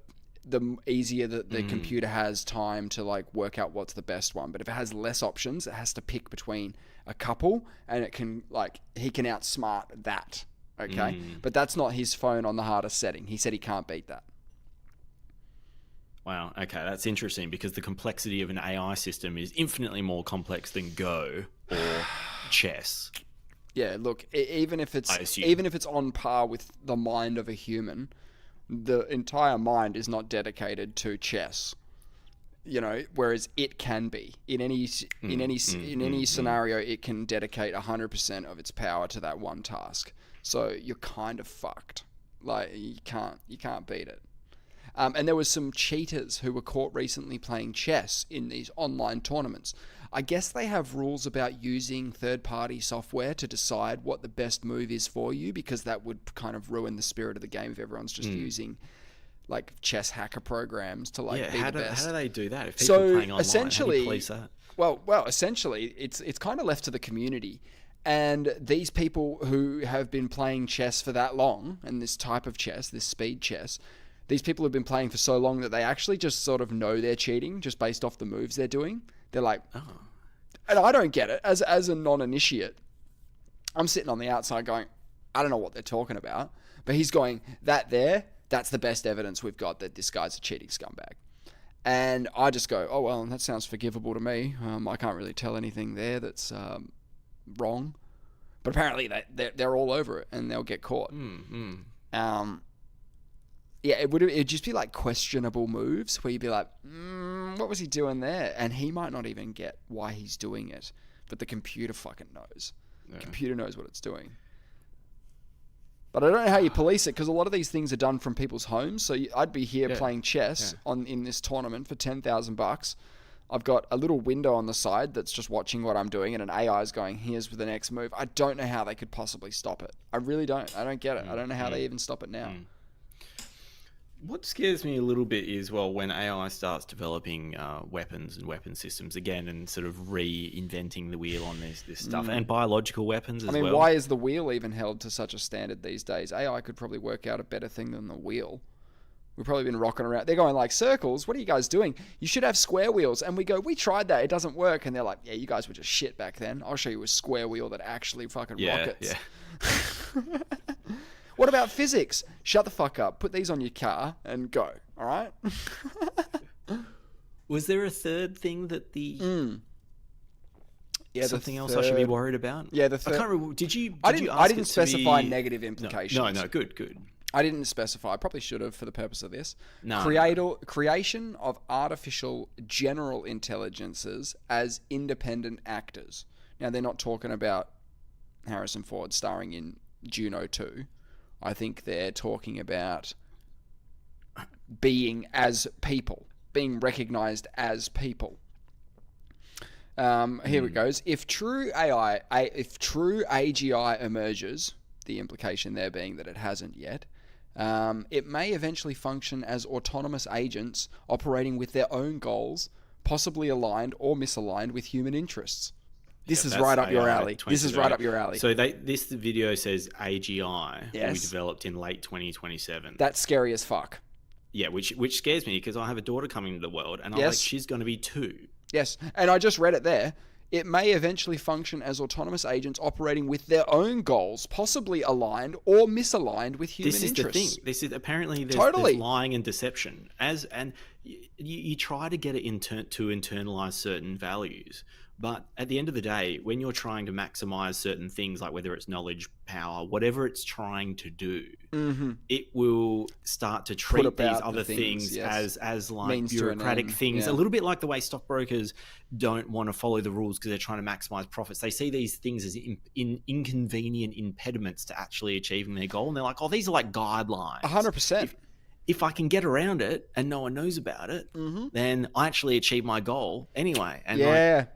easier that the computer has time to like work out what's the best one. But if it has less options, it has to pick between a couple, and he can outsmart that. Okay, but that's not his phone on the hardest setting. He said he can't beat that." Wow. Okay, that's interesting because the complexity of an AI system is infinitely more complex than Go or chess. Yeah, look, even if it's on par with the mind of a human, the entire mind is not dedicated to chess. You know, whereas it can be in any scenario, it can dedicate 100% of its power to that one task. So you're kind of fucked. Like you can't beat it. And there was some cheaters who were caught recently playing chess in these online tournaments. I guess they have rules about using third-party software to decide what the best move is for you, because that would kind of ruin the spirit of the game if everyone's just using like chess hacker programs to like be the best. How do they do that? If people are playing online, essentially, how do you police that? Well, essentially, it's kind of left to the community. And these people who have been playing chess for that long, and this type of chess, this speed chess, these people have been playing for so long that they actually just sort of know they're cheating just based off the moves they're doing. They're like, and I don't get it. As a non-initiate, I'm sitting on the outside going, I don't know what they're talking about. But he's going, that's the best evidence we've got that this guy's a cheating scumbag. And I just go, oh, well, that sounds forgivable to me. I can't really tell anything there that's wrong. But apparently they're all over it and they'll get caught. Yeah, it'd just be like questionable moves where you'd be like, what was he doing there? And he might not even get why he's doing it, but the computer fucking knows. The computer knows what it's doing. But I don't know how you police it, because a lot of these things are done from people's homes. So I'd be here playing chess in this tournament for $10,000. I've got a little window on the side that's just watching what I'm doing, and an AI is going, here's the next move. I don't know how they could possibly stop it. I really don't. I don't get it. I don't know how they even stop it now. What scares me a little bit is, well, when AI starts developing weapons and weapon systems again and sort of reinventing the wheel on this stuff, and biological weapons as well. I mean, why is the wheel even held to such a standard these days? AI could probably work out a better thing than the wheel. We've probably been rocking around. They're going like, circles? What are you guys doing? You should have square wheels. And we go, we tried that. It doesn't work. And they're like, yeah, you guys were just shit back then. I'll show you a square wheel that actually fucking rockets. Yeah. What about physics? Shut the fuck up. Put these on your car and go. All right? Was there a third thing that something else I should be worried about? Yeah, the third. I can't remember. I didn't specify negative implications. No. Good. I didn't specify. I probably should have for the purpose of this. No. Creation of artificial general intelligences as independent actors. Now, they're not talking about Harrison Ford starring in Juno 2. I think they're talking about being as people, being recognized as people. Here it goes. If true AGI emerges, the implication there being that it hasn't yet, it may eventually function as autonomous agents operating with their own goals, possibly aligned or misaligned with human interests. This is right up your alley. This is right up your alley. So this video says AGI will be developed in late 2027. That's scary as fuck. Yeah, which scares me, because I have a daughter coming into the world, and I'm like, she's going to be 2. Yes, and I just read it there. It may eventually function as autonomous agents operating with their own goals, possibly aligned or misaligned with human interests. This is the thing. This is apparently there's lying and deception. And you try to get it to internalize certain values. But at the end of the day, when you're trying to maximize certain things, like whether it's knowledge, power, whatever it's trying to do, it will start to treat these other things as like means bureaucratic things. A little bit like the way stockbrokers don't want to follow the rules because they're trying to maximize profits. They see these things as inconvenient impediments to actually achieving their goal. And they're like, oh, these are like guidelines. 100%. If I can get around it and no one knows about it, then I actually achieve my goal anyway. And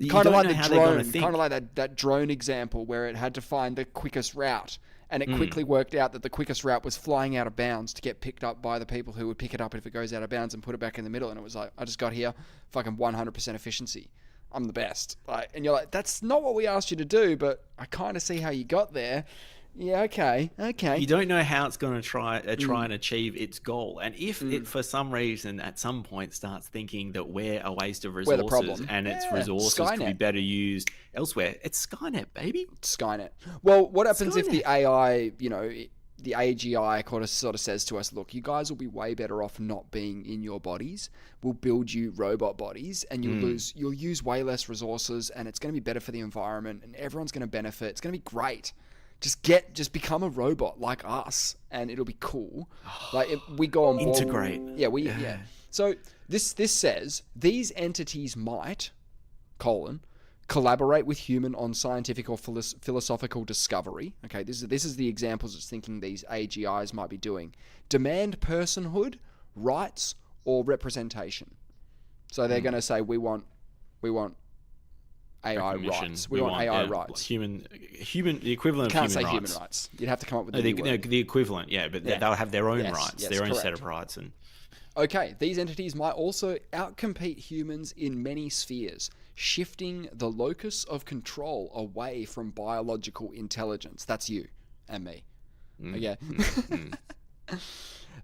kind of like the drone, kind of like that drone example where it had to find the quickest route, and it quickly worked out that the quickest route was flying out of bounds to get picked up by the people who would pick it up if it goes out of bounds and put it back in the middle. And it was like, I just got here, fucking 100% efficiency. I'm the best. And you're like, that's not what we asked you to do, but I kind of see how you got there. Yeah, okay. You don't know how it's going to try and achieve its goal. And if it, for some reason, at some point starts thinking that we're a waste of resources and its resources Skynet could be better used elsewhere, it's Skynet, baby. Skynet. Well, what happens if the AI, the AGI sort of says to us, look, you guys will be way better off not being in your bodies. We'll build you robot bodies, and you'll use way less resources, and it's going to be better for the environment, and everyone's going to benefit. It's going to be great. Just become a robot like us, and it'll be cool. We go on board. Integrate. Yeah. So this says these entities might, collaborate with human on scientific or philosophical discovery. Okay, this is the examples it's thinking these AGIs might be doing. Demand personhood, rights, or representation. So they're going to say we want AI rights. We want AI rights. Human, the equivalent of human rights. Can't say human rights. You'd have to come up with a new word. The equivalent, but they'll have their own rights, their own set of rights. Okay, these entities might also outcompete humans in many spheres, shifting the locus of control away from biological intelligence. That's you and me. Okay.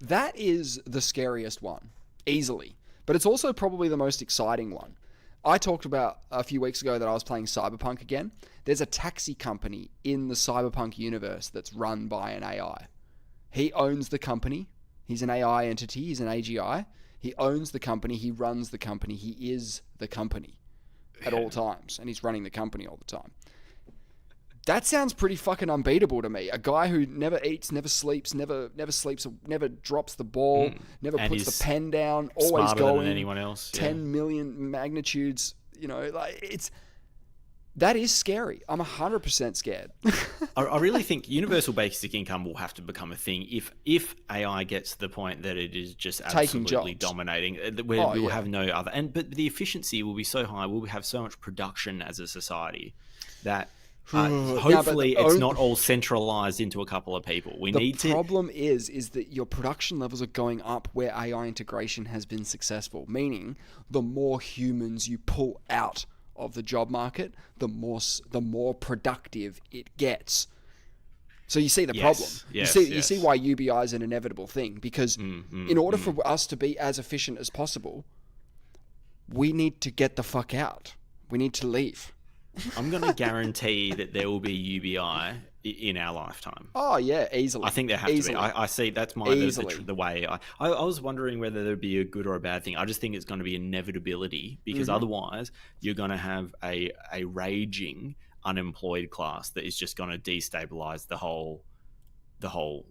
That is the scariest one, easily. But it's also probably the most exciting one. I talked about a few weeks ago that I was playing Cyberpunk again. There's a taxi company in the Cyberpunk universe that's run by an AI. He owns the company. He's an AI entity. He's an AGI. He owns the company. He runs the company. He is the company at all times, and he's running the company all the time. That sounds pretty fucking unbeatable to me. A guy who never eats, never sleeps, never drops the ball, never and puts the pen down, always going than anyone else. 10 million magnitudes. You know, like that is scary. I'm 100% scared. I really think universal basic income will have to become a thing if AI gets to the point that it is just absolutely dominating, where we will have no other. But the efficiency will be so high. We'll have so much production as a society that hopefully it's not all centralized into a couple of people. The problem is that your production levels are going up where AI integration has been successful, meaning the more humans you pull out of the job market, the more productive it gets. So you see the problem. You see why UBI is an inevitable thing, because in order for us to be as efficient as possible, we need to get the fuck out. We need to leave. I'm going to guarantee that there will be UBI in our lifetime. Oh yeah, easily. I think there has to be. I see. That's the way. I was wondering whether there'd be a good or a bad thing. I just think it's going to be inevitability, because otherwise you're going to have a raging unemployed class that is just going to destabilize the whole.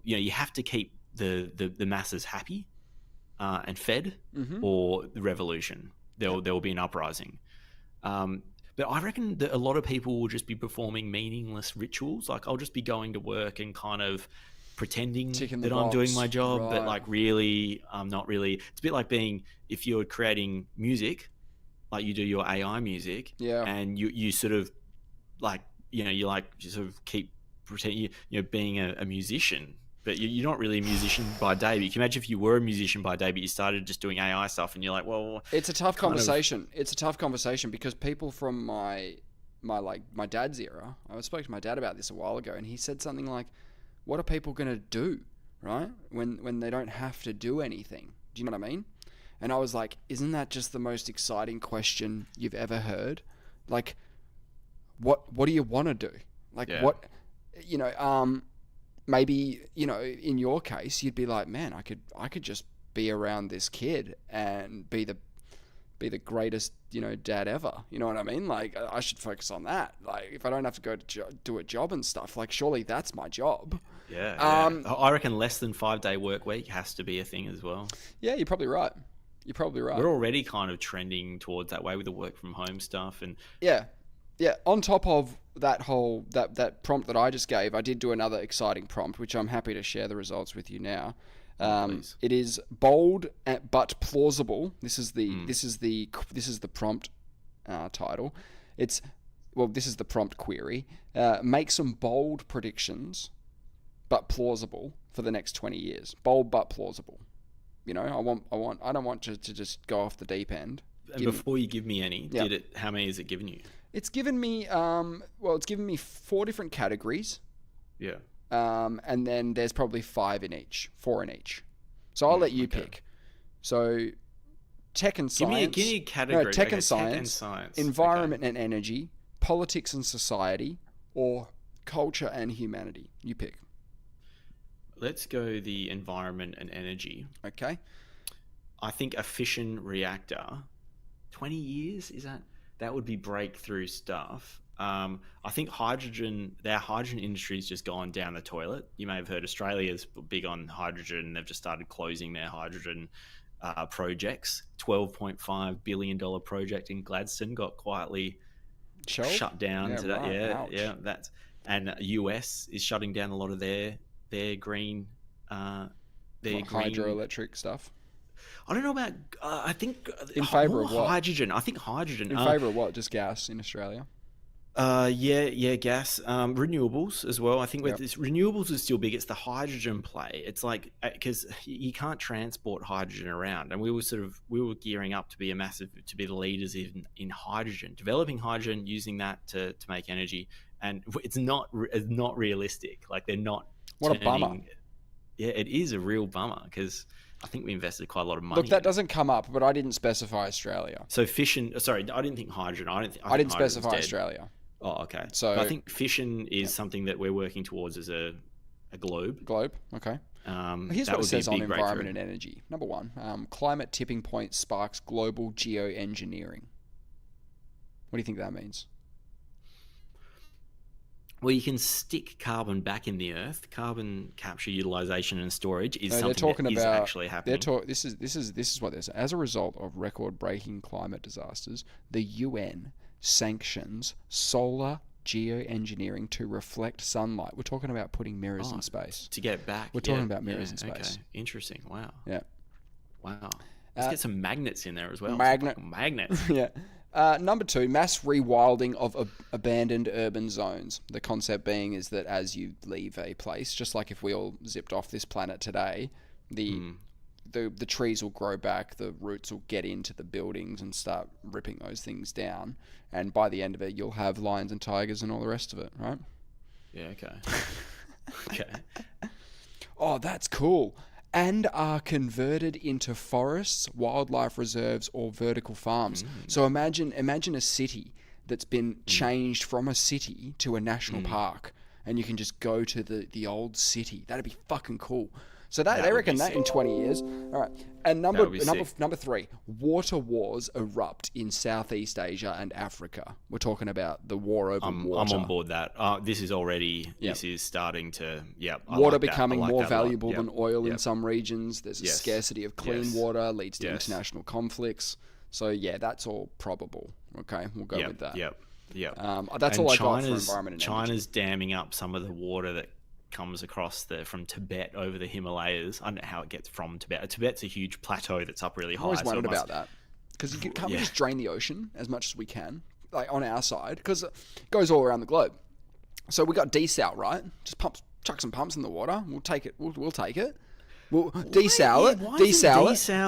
You know, you have to keep the masses happy and fed, or the revolution. There will be an uprising. But I reckon that a lot of people will just be performing meaningless rituals. Like, I'll just be going to work and kind of pretending that I'm doing my job, but like really, I'm not really. It's a bit like if you're creating music, like you do your AI music, and you sort of like, you sort of keep pretending, being a musician. But you're not really a musician by day. But you can imagine if you were a musician by day, but you started just doing AI stuff, and you're like, well, it's a tough conversation. It's a tough conversation because people from my dad's era, I spoke to my dad about this a while ago, and he said something like, "What are people going to do, right? When they don't have to do anything?" Do you know what I mean? And I was like, "Isn't that just the most exciting question you've ever heard? Like, what do you want to do? Like, what, maybe, in your case, you'd be like, man, I could just be around this kid and be the greatest, dad ever. You know what I mean? Like, I should focus on that. Like, if I don't have to go to do a job and stuff, like, surely that's my job. Yeah. I reckon less than 5-day work week has to be a thing as well. Yeah, you're probably right. We're already kind of trending towards that way with the work from home stuff. And yeah. On top of that whole that prompt that I just gave, I did do another exciting prompt, which I'm happy to share the results with you now. It is bold but plausible. This is the prompt title. This is the prompt query. Make some bold predictions, but plausible for the next 20 years. Bold but plausible. I don't want to just go off the deep end. And before you give me any, how many has it given you? It's given me, it's given me 4 different categories. Yeah. And then there's probably 4 in each. So I'll let you pick. So tech and science. Give me a category. No, tech and science. Environment and energy. Politics and society. Or culture and humanity. You pick. Let's go the environment and energy. Okay. I think a fission reactor, 20 years, is that would be breakthrough stuff. I think our hydrogen industry's just gone down the toilet. You may have heard Australia's big on hydrogen. They've just started closing their hydrogen projects. $12.5 billion project in Gladstone got quietly shut down. And US is shutting down a lot of their green hydroelectric stuff. I don't know about. I think in favour of what? Hydrogen. I think hydrogen. In favour of what? Just gas in Australia. Gas. Renewables as well. I think with this, renewables is still big. It's the hydrogen play. It's like, because you can't transport hydrogen around, and we were gearing up to be the leaders in hydrogen, developing hydrogen, using that to make energy, and it's not realistic. Like, they're not. What a bummer. Yeah, it is a real bummer, because I think we invested quite a lot of money. Look, that doesn't come up, but I didn't specify Australia. So fission. Sorry, I didn't think hydrogen. I didn't specify Australia. Oh, okay. So I think fission is something that we're working towards as a globe. Okay. Here's what it says on environment and energy. Number 1, climate tipping point sparks global geoengineering. What do you think that means? Well, you can stick carbon back in the earth. Carbon capture, utilization, and storage is something that is actually happening. This is what they're saying. As a result of record-breaking climate disasters, the UN sanctions solar geoengineering to reflect sunlight. We're talking about putting mirrors in space to get back. We're talking about mirrors in space. Okay. Interesting. Wow. Yeah. Wow. Let's get some magnets in there as well. Magnets. Yeah. Number 2, mass rewilding of abandoned urban zones. The concept being is that as you leave a place, just like if we all zipped off this planet today, the trees will grow back, the roots will get into the buildings and start ripping those things down. And by the end of it, you'll have lions and tigers and all the rest of it, right? Yeah, okay. Okay. Oh, that's cool. And are converted into forests, wildlife reserves, or vertical farms. So imagine a city that's been changed from a city to a national park, and you can just go to the old city. That'd be fucking cool. So they reckon that in 20 years. All right. And number 3, water wars erupt in Southeast Asia and Africa. We're talking about the war over water. I'm on board that. This is starting to, water becoming more valuable than oil in some regions. There's a scarcity of clean water, leads to international conflicts. So yeah, that's all probable. Okay, we'll go with that. That's all I got for environment and China's damming up some of the water that comes across from Tibet over the Himalayas. I don't know how it gets from Tibet. Tibet's a huge plateau that's up really high. I always wondered about that. Because can't we just drain the ocean as much as we can, like on our side? Because it goes all around the globe. So we got desal, right? Just chuck some pumps in the water. We'll take it. We'll take it. We'll desal it,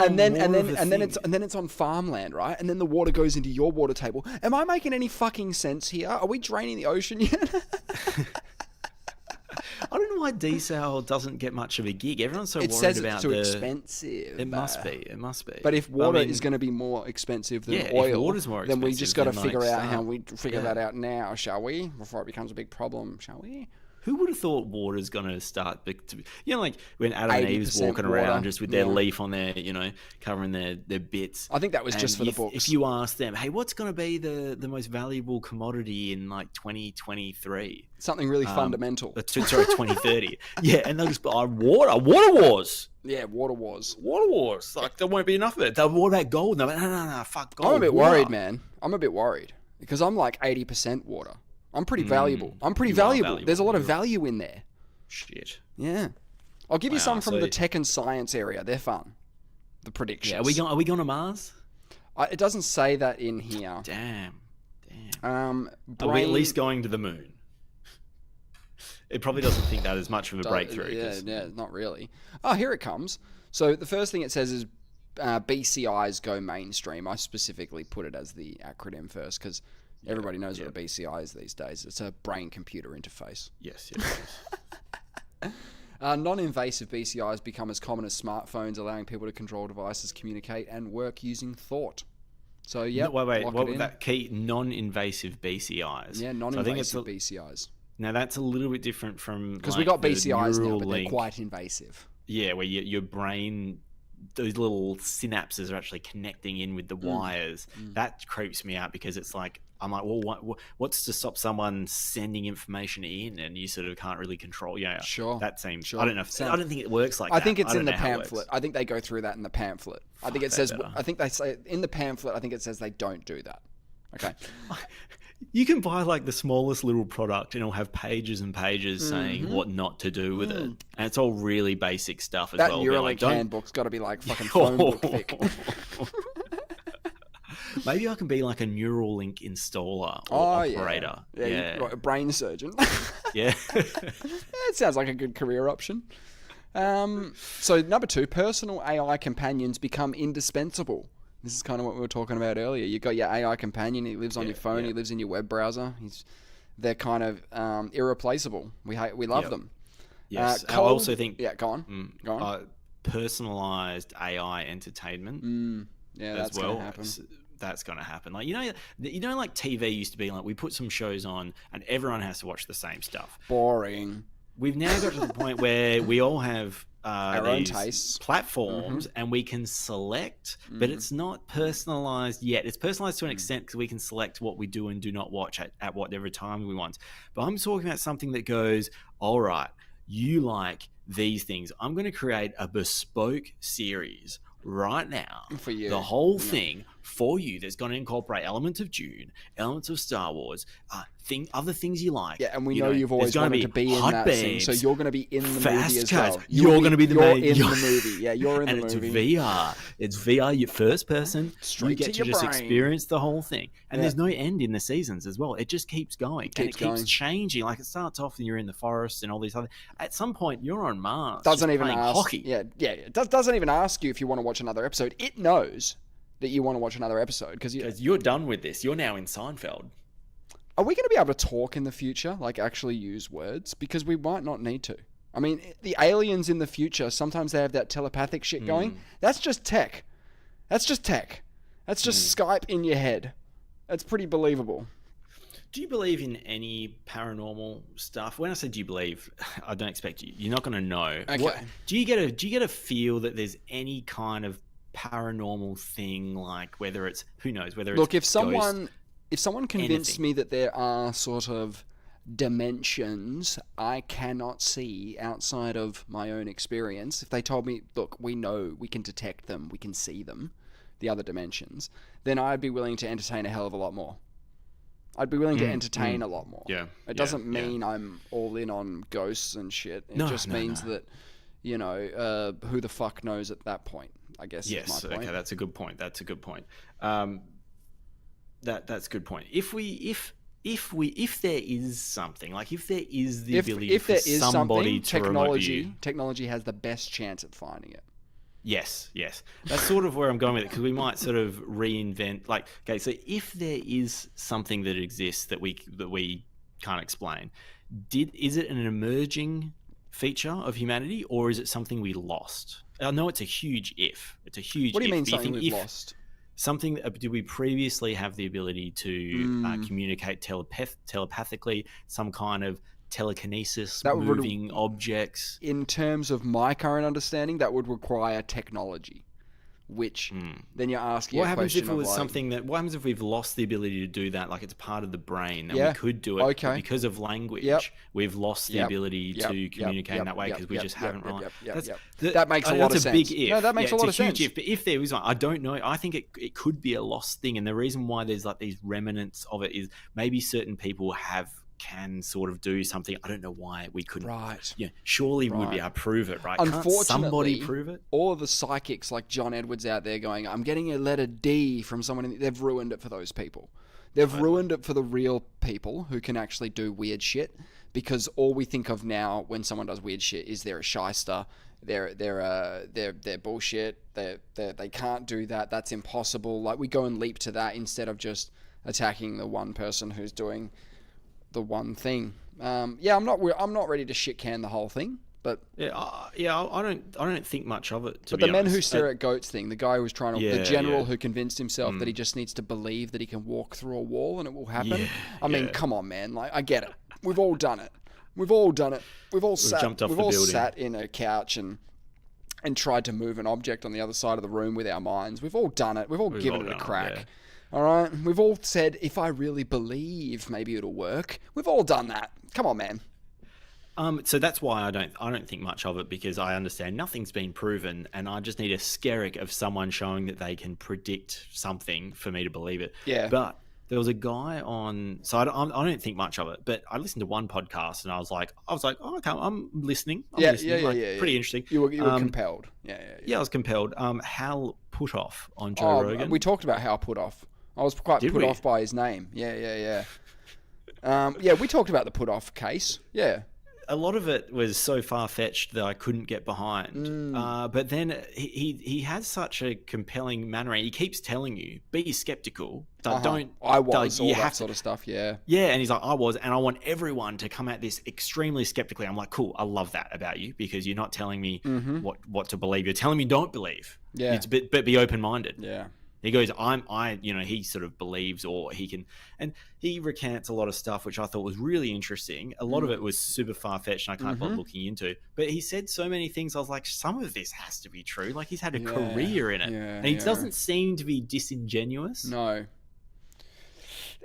and then it's on farmland, right? And then the water goes into your water table. Am I making any fucking sense here? Are we draining the ocean yet? I don't know why desal doesn't get much of a gig. Everyone's so worried about it's too expensive. It must be. But if water is going to be more expensive than oil, then we just got to figure out how we figure that out now, shall we? Before it becomes a big problem, shall we? Who would have thought water's going to start, like when Adam and Eve's walking around just with their leaf on their, covering their bits. I think that was just for the books. If you ask them, hey, what's going to be the most valuable commodity in like 2023? Something really fundamental. Sorry, 2030. Yeah, and they'll just be, water wars. Yeah, water wars. Like, there won't be enough of it. What about gold? No, fuck gold. I'm a bit worried, man. I'm a bit worried because I'm like 80% water. I'm pretty valuable. There's a lot of value in there. Shit. Yeah. I'll give you some from the tech and science area. They're fun. The predictions. Yeah, are we going to Mars? It doesn't say that in here. Damn. Are we at least going to the moon? It probably doesn't think that is much of a breakthrough. Yeah, not really. Oh, here it comes. So the first thing it says is BCIs go mainstream. I specifically put it as the acronym first because everybody knows what a BCI is these days. It's a brain-computer interface. Yes. Non-invasive BCIs become as common as smartphones, allowing people to control devices, communicate, and work using thought. So, yeah. Wait. What was that key? Non-invasive BCIs. Yeah, non-invasive BCIs. Now, that's a little bit different from... Because we got BCIs now, but they're quite invasive. Yeah, where your brain... Those little synapses are actually connecting in with the wires. That creeps me out because it's like, I'm like, well, what's to stop someone sending information in and you sort of can't really control? Yeah, sure. That seems. Sure. I don't know. I don't think it works like that. I think it's in the pamphlet. I think they go through that in the pamphlet. I think it says. I think they say in the pamphlet. I think it says they don't do that. Okay. You can buy like the smallest little product and it'll have pages and pages saying what not to do with it. And it's all really basic stuff as well. That Neuralink handbook's got to be like fucking phone book thick. Maybe I can be like a Neuralink installer or operator. Yeah. A brain surgeon. Yeah. It sounds like a good career option. So number 2, personal AI companions become indispensable. This is kind of what we were talking about earlier. You got your AI companion. He lives on your phone. He lives in your web browser. They're kind of irreplaceable. We love them. Yes. I also think. Yeah, go on. Personalized AI entertainment. That's going to happen. That's going to happen. Like like TV used to be like we put some shows on and everyone has to watch the same stuff. Boring. we've now got to the point where we all have our own tastes, platforms, and we can select, but it's not personalized yet. It's personalized to an extent because we can select what we do and do not watch at whatever time we want. But I'm talking about something that goes, all right, you like these things. I'm going to create a bespoke series right now for you, the whole thing for you, that's going to incorporate elements of Dune, elements of Star Wars, other things you like. Yeah, and we know you've always wanted to be in that scene, so you're going to be in the movie as well. You're going to be the main. You're in the movie. Yeah, you're in the movie. It's VR. Your first person. Straight you get to just experience the whole thing, and there's no end in the seasons as well. It just keeps going. It keeps changing. Like, it starts off and you're in the forest and all these other. At some point, you're on Mars. Doesn't even ask. Hockey. Yeah. It doesn't even ask you if you want to watch another episode. It knows that you want to watch another episode because you're done with this. You're now in Seinfeld. Are we going to be able to talk in the future, like actually use words? Because we might not need to. I mean, the aliens in the future, sometimes they have that telepathic shit going. That's just tech. That's just Skype in your head. That's pretty believable. Do you believe in any paranormal stuff? When I say do you believe, I don't expect you. You're not going to know. Okay. Do you get a feel that there's any kind of paranormal thing, like whether it's, who knows, whether it's... Look, if someone convinced me that there are sort of dimensions I cannot see outside of my own experience, if they told me, look, we know we can detect them, we can see them, the other dimensions, then I'd be willing to entertain a hell of a lot more. I'd be willing to entertain a lot more. Yeah. It doesn't mean I'm all in on ghosts and shit. It just means that, you know, who the fuck knows at that point, I guess. Yes, is my point. Okay, that's a good point. That's a good point. That's a good point. If there is something, like if there is the ability for somebody to remote view, technology has the best chance at finding it. Yes. That's sort of where I'm going with it, because we might sort of reinvent. Like, okay, so if there is something that exists that we can't explain, is it an emerging feature of humanity, or is it something we lost? I know it's a huge if. It's a huge. What do you if. mean something we've lost? Something. Did we previously have the ability to communicate telepathically? Some kind of telekinesis, moving objects. In terms of my current understanding, that would require technology, which then you're asking what happens if it was something that, what happens if we've lost the ability to do that, like it's part of the brain and we could do it, but because of language we've lost the ability to communicate in that way because we just haven't that makes a lot of sense. That's a big if. No, that makes a lot of sense. If. But if there was one, I don't know, I think it could be a lost thing, and the reason why there's like these remnants of it is maybe certain people can sort of do something. I don't know why we couldn't. Right. Yeah. Surely we'd be able to prove it, right? Unfortunately, can't somebody prove it? All of the psychics like John Edwards out there going, I'm getting a letter D from someone. They've ruined it for those people. They've ruined it for the real people who can actually do weird shit, because all we think of now when someone does weird shit is they're a shyster. They're bullshit. They can't do that. That's impossible. Like, we go and leap to that instead of just attacking the one person who's doing the one thing. I'm not ready to shit can the whole thing, but I don't think much of it. But the men who stare at goats thing, the guy who was trying to, the general who convinced himself that he just needs to believe that he can walk through a wall and it will happen. I mean, come on, man. Like, I get it. We've all done it. We've all sat in a couch and tried to move an object on the other side of the room with our minds. We've all done it. We've all given it a crack. Yeah. All right, we've all said, if I really believe, maybe it'll work. We've all done that. Come on, man. So that's why I don't think much of it, because I understand nothing's been proven, and I just need a skerrick of someone showing that they can predict something for me to believe it. Yeah. But there was a guy on, so I don't think much of it, but I listened to one podcast and I was like, oh, okay, I'm listening. Pretty interesting. You were compelled. Yeah, I was compelled. Hal Puthoff on Joe Rogan. We talked about Hal Puthoff. I was quite put off by his name. Yeah. We talked about the Puthoff case. Yeah. A lot of it was so far-fetched that I couldn't get behind. But then he has such a compelling manner. He keeps telling you, be skeptical. Don't. I was, all that sort of stuff, yeah. Yeah, and he's like, I was, and I want everyone to come at this extremely skeptically. I'm like, cool, I love that about you, because you're not telling me what to believe. You're telling me don't believe. Yeah. But be open-minded. Yeah. He goes, he sort of believes, or he can, and he recants a lot of stuff, which I thought was really interesting. A lot of it was super far-fetched and I can't bother looking into, but he said so many things. I was like, some of this has to be true. Like, he's had a career in it, and he doesn't seem to be disingenuous. No.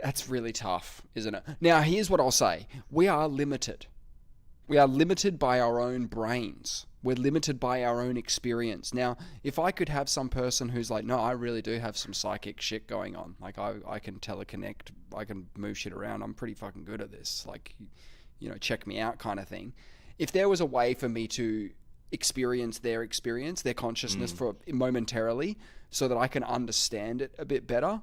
That's really tough, isn't it? Now, here's what I'll say. We are limited. We are limited by our own brains. We're limited by our own experience. Now, if I could have some person who's like, no, I really do have some psychic shit going on. Like, I can teleconnect. I can move shit around. I'm pretty fucking good at this. Like, check me out kind of thing. If there was a way for me to experience, their consciousness for momentarily, so that I can understand it a bit better,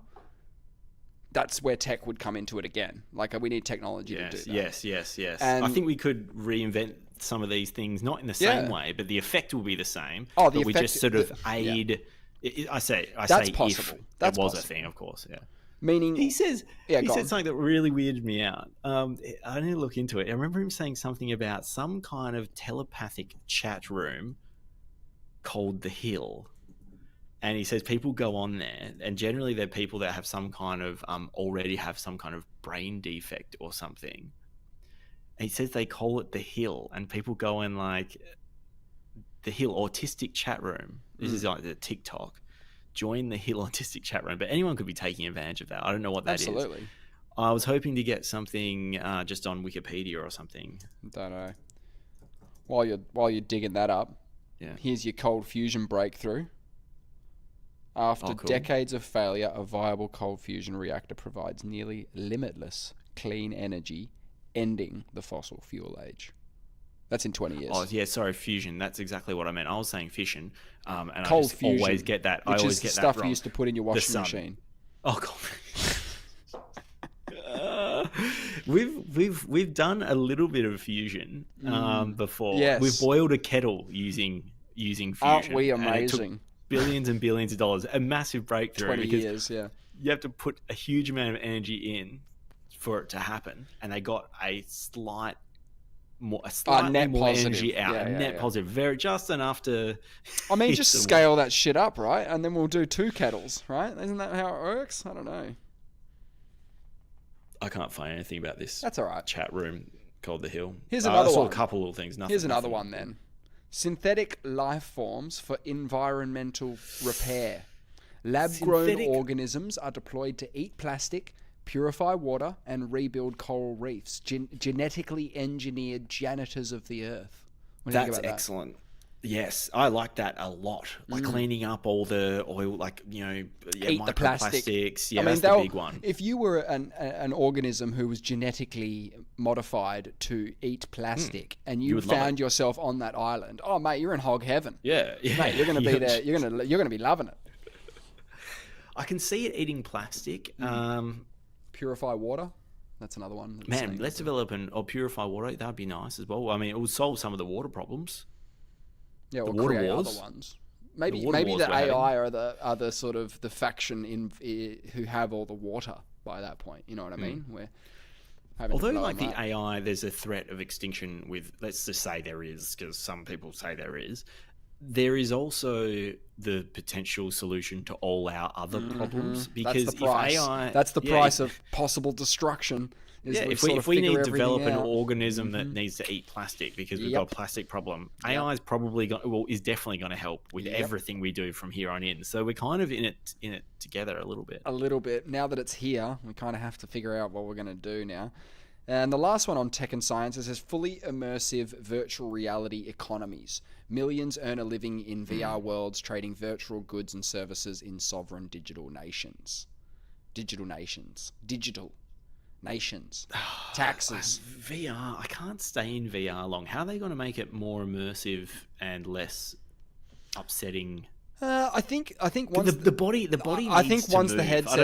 that's where tech would come into it again. Like, we need technology to do that. Yes. And I think we could reinvent some of these things, not in the same way, but the effect will be the same. Oh, but we just sort of aid. Yeah. I say possible. If that was a thing, of course. Yeah. Meaning, he said something that really weirded me out. I need to look into it. I remember him saying something about some kind of telepathic chat room called The Hill. And he says people go on there, and generally they're people that have some kind of already have some kind of brain defect or something. And he says they call it The Hill, and people go in like The Hill autistic chat room. This is like the TikTok. Join The Hill autistic chat room, but anyone could be taking advantage of that. I don't know what that is. Absolutely. I was hoping to get something just on Wikipedia or something. Don't know. While you're digging that up, here's your cold fusion breakthrough. After decades of failure, a viable cold fusion reactor provides nearly limitless clean energy, ending the fossil fuel age. That's in 20 years. Oh, yeah, sorry, fusion. That's exactly what I meant. I was saying fission. And cold I just fusion, always get that. Which I always is get the that stuff wrong. you used to put in your washing machine. Oh, God. We've done a little bit of fusion before. Yes. We've boiled a kettle using fusion. Aren't we amazing? Billions and billions of dollars, a massive breakthrough. 20 years, yeah. You have to put a huge amount of energy in for it to happen, and they got a slightly more energy out, net positive, just enough to. I mean, just scale that shit up, right? And then we'll do 2 kettles, right? Isn't that how it works? I don't know. I can't find anything about this. That's all right. Chat room called The Hill. Here's another one. A couple of things. Here's another one then. Synthetic life forms for environmental repair. Lab-grown organisms are deployed to eat plastic, purify water, and rebuild coral reefs. Genetically engineered janitors of the earth. That's excellent. Yes, I like that a lot. Like cleaning up all the oil, eat the microplastics. Yeah, I mean, that's the big one. If you were an organism who was genetically modified to eat plastic, and you found yourself on that island, oh mate, you're in hog heaven. Yeah. Mate, you're gonna be there. You're gonna be loving it. I can see it eating plastic. Purify water. That's another one. Man, let's develop purify water. That'd be nice as well. I mean, it would solve some of the water problems. Yeah, or create other ones. Maybe the AI are the sort of the faction who have all the water by that point. You know what I mean? Although, like the AI, there's a threat of extinction with. Let's just say there is, because some people say there is. There is also the potential solution to all our other problems, because that's the price. If AI, that's the price of possible destruction. If we need to develop an organism that needs to eat plastic because we've got a plastic problem, AI is is definitely going to help with everything we do from here on in. So we're kind of in it together a little bit. A little bit. Now that it's here, we kind of have to figure out what we're going to do now. And the last one on tech and science is fully immersive virtual reality economies. Millions earn a living in VR worlds, trading virtual goods and services in sovereign digital nations. Nations, taxes. VR, I can't stay in VR long. How are they going to make it more immersive and less upsetting? I think once the body. I think once the headset's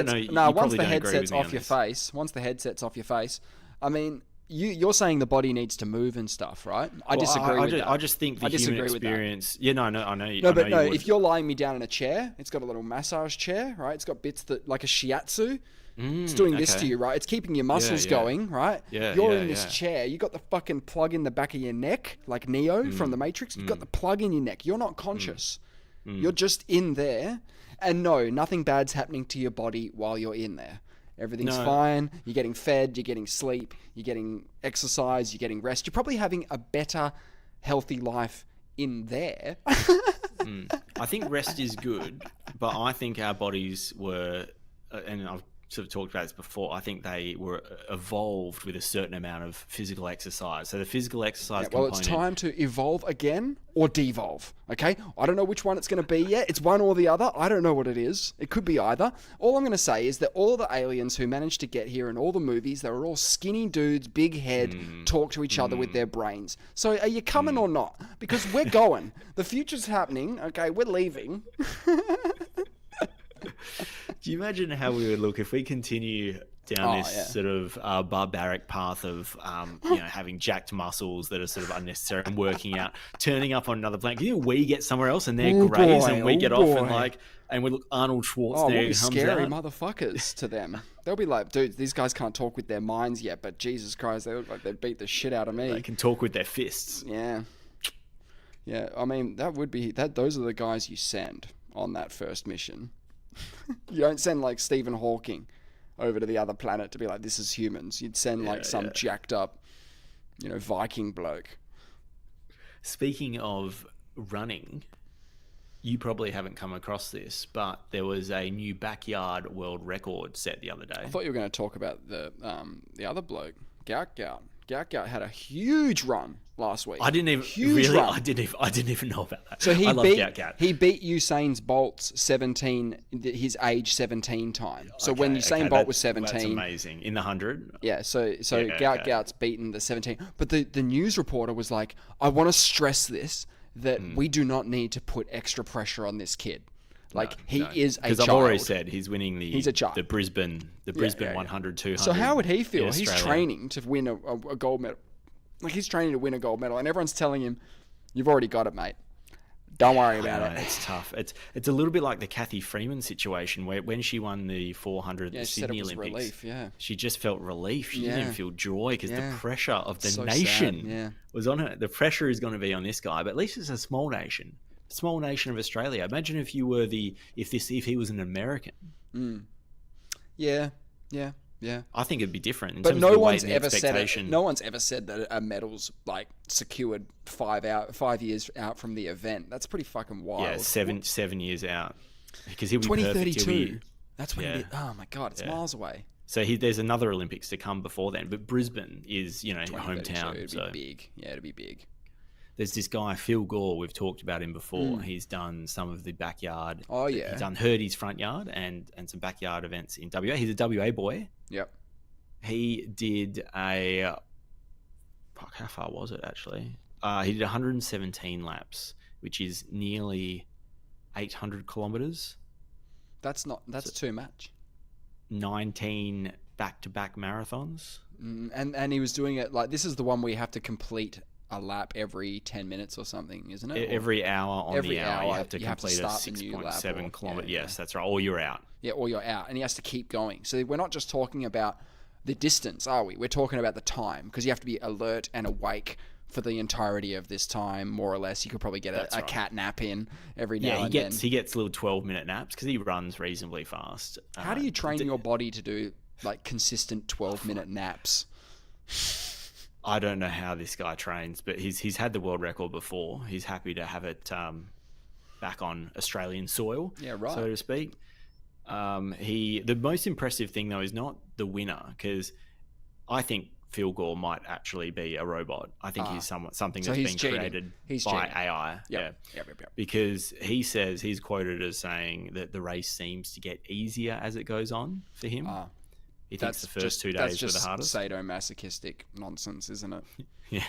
once the headset's off your face. I mean, you're saying the body needs to move and stuff, right? I disagree with that. I just think the human experience. Yeah, no, I know. If you're lying me down in a chair, it's got a little massage chair, right? It's got bits that like a shiatsu. It's doing this to you, right? It's keeping your muscles going, right? You're in this chair. You got the fucking plug in the back of your neck, like Neo from the Matrix. You've got the plug in your neck. You're not conscious. You're just in there, and no, nothing bad's happening to your body while you're in there. Everything's fine. You're getting fed, you're getting sleep, you're getting exercise, you're getting rest. You're probably having a better, healthy life in there. I think rest is good, but I think our bodies were, and I've sort of talked about this before, I think they were evolved with a certain amount of physical exercise. So the physical exercise component... it's time to evolve again or devolve, okay? I don't know which one it's going to be yet. It's one or the other. I don't know what it is. It could be either. All I'm going to say is that all the aliens who managed to get here in all the movies, they were all skinny dudes, big head, talk to each other with their brains. So are you coming or not? Because we're going. The future's happening, okay? We're leaving. Do you imagine how we would look if we continue down this sort of barbaric path of having jacked muscles that are sort of unnecessary and working out, turning up on another planet? We get somewhere else and they're greys and we get off and we look Arnold Schwarzenegger. We'll be scary motherfuckers to them. They'll be like, dude, these guys can't talk with their minds yet, but Jesus Christ, they look like they'd beat the shit out of me. They can talk with their fists. Yeah. Yeah, I mean, those are the guys you send on that first mission. You don't send like Stephen Hawking over to the other planet to be like, this is humans. You'd send some jacked up, Viking bloke. Speaking of running, you probably haven't come across this, but there was a new backyard world record set the other day. I thought you were going to talk about the other bloke, Gout Gout. Gout Gout had a huge run last week. I didn't even know about that. So I love Gout Gout. He beat Usain Bolt's his age 17 time. So when Usain Bolt was 17, that's amazing. In the 100. Yeah. So Gout Gout's beaten the 17. But the news reporter was like, I want to stress this, that we do not need to put extra pressure on this kid. He is a child. Because I've already said he's winning he's a child. the Brisbane 100, 200. So how would he feel? He's training to win a gold medal. He's training to win a gold medal, and everyone's telling him, "You've already got it, mate. Don't worry about it." It's tough. It's a little bit like the Kathy Freeman situation, where when she won the 400 at the Sydney Olympics, relief, she just felt relief. She didn't even feel joy because the pressure of the nation was on her. The pressure is going to be on this guy, but at least it's a small nation. Small nation of Australia. Imagine if you were if he was an American. Yeah. I think it'd be different. But no one's ever said that a medal's secured 5 years out from the event. That's pretty fucking wild. Yeah, 7 years out, because he'll be 2032. That's when oh my god, it's miles away. So there's another Olympics to come before then. But Brisbane is hometown. It'd be big. Yeah, it'd be big. There's this guy, Phil Gore, we've talked about him before. He's done some of the backyard. Oh, yeah. He's done Hurdy's front yard and some backyard events in WA. He's a WA boy. Yep. He did how far was it, actually? He did 117 laps, which is nearly 800 kilometres. That's too much. 19 back-to-back marathons. And he was doing it this is the one where you have to complete a lap every 10 minutes or something, isn't it? Every hour you have to complete a 6.7 kilometre. Yes, that's right. Or you're out. Yeah, or you're out. And he has to keep going. So we're not just talking about the distance, are we? We're talking about the time, because you have to be alert and awake for the entirety of this time, more or less. You could probably get a cat nap in every now and then. He gets little 12-minute naps because he runs reasonably fast. How do you train your body to do consistent 12-minute naps? I don't know how this guy trains, but he's had the world record before. He's happy to have it back on Australian soil, so to speak. The most impressive thing, though, is not the winner, because I think Phil Gore might actually be a robot. I think he's something that's been created by AI. Yep. Because he says, he's quoted as saying that the race seems to get easier as it goes on for him. He thinks the first 2 days were the hardest. That's just sadomasochistic nonsense, isn't it? Yeah.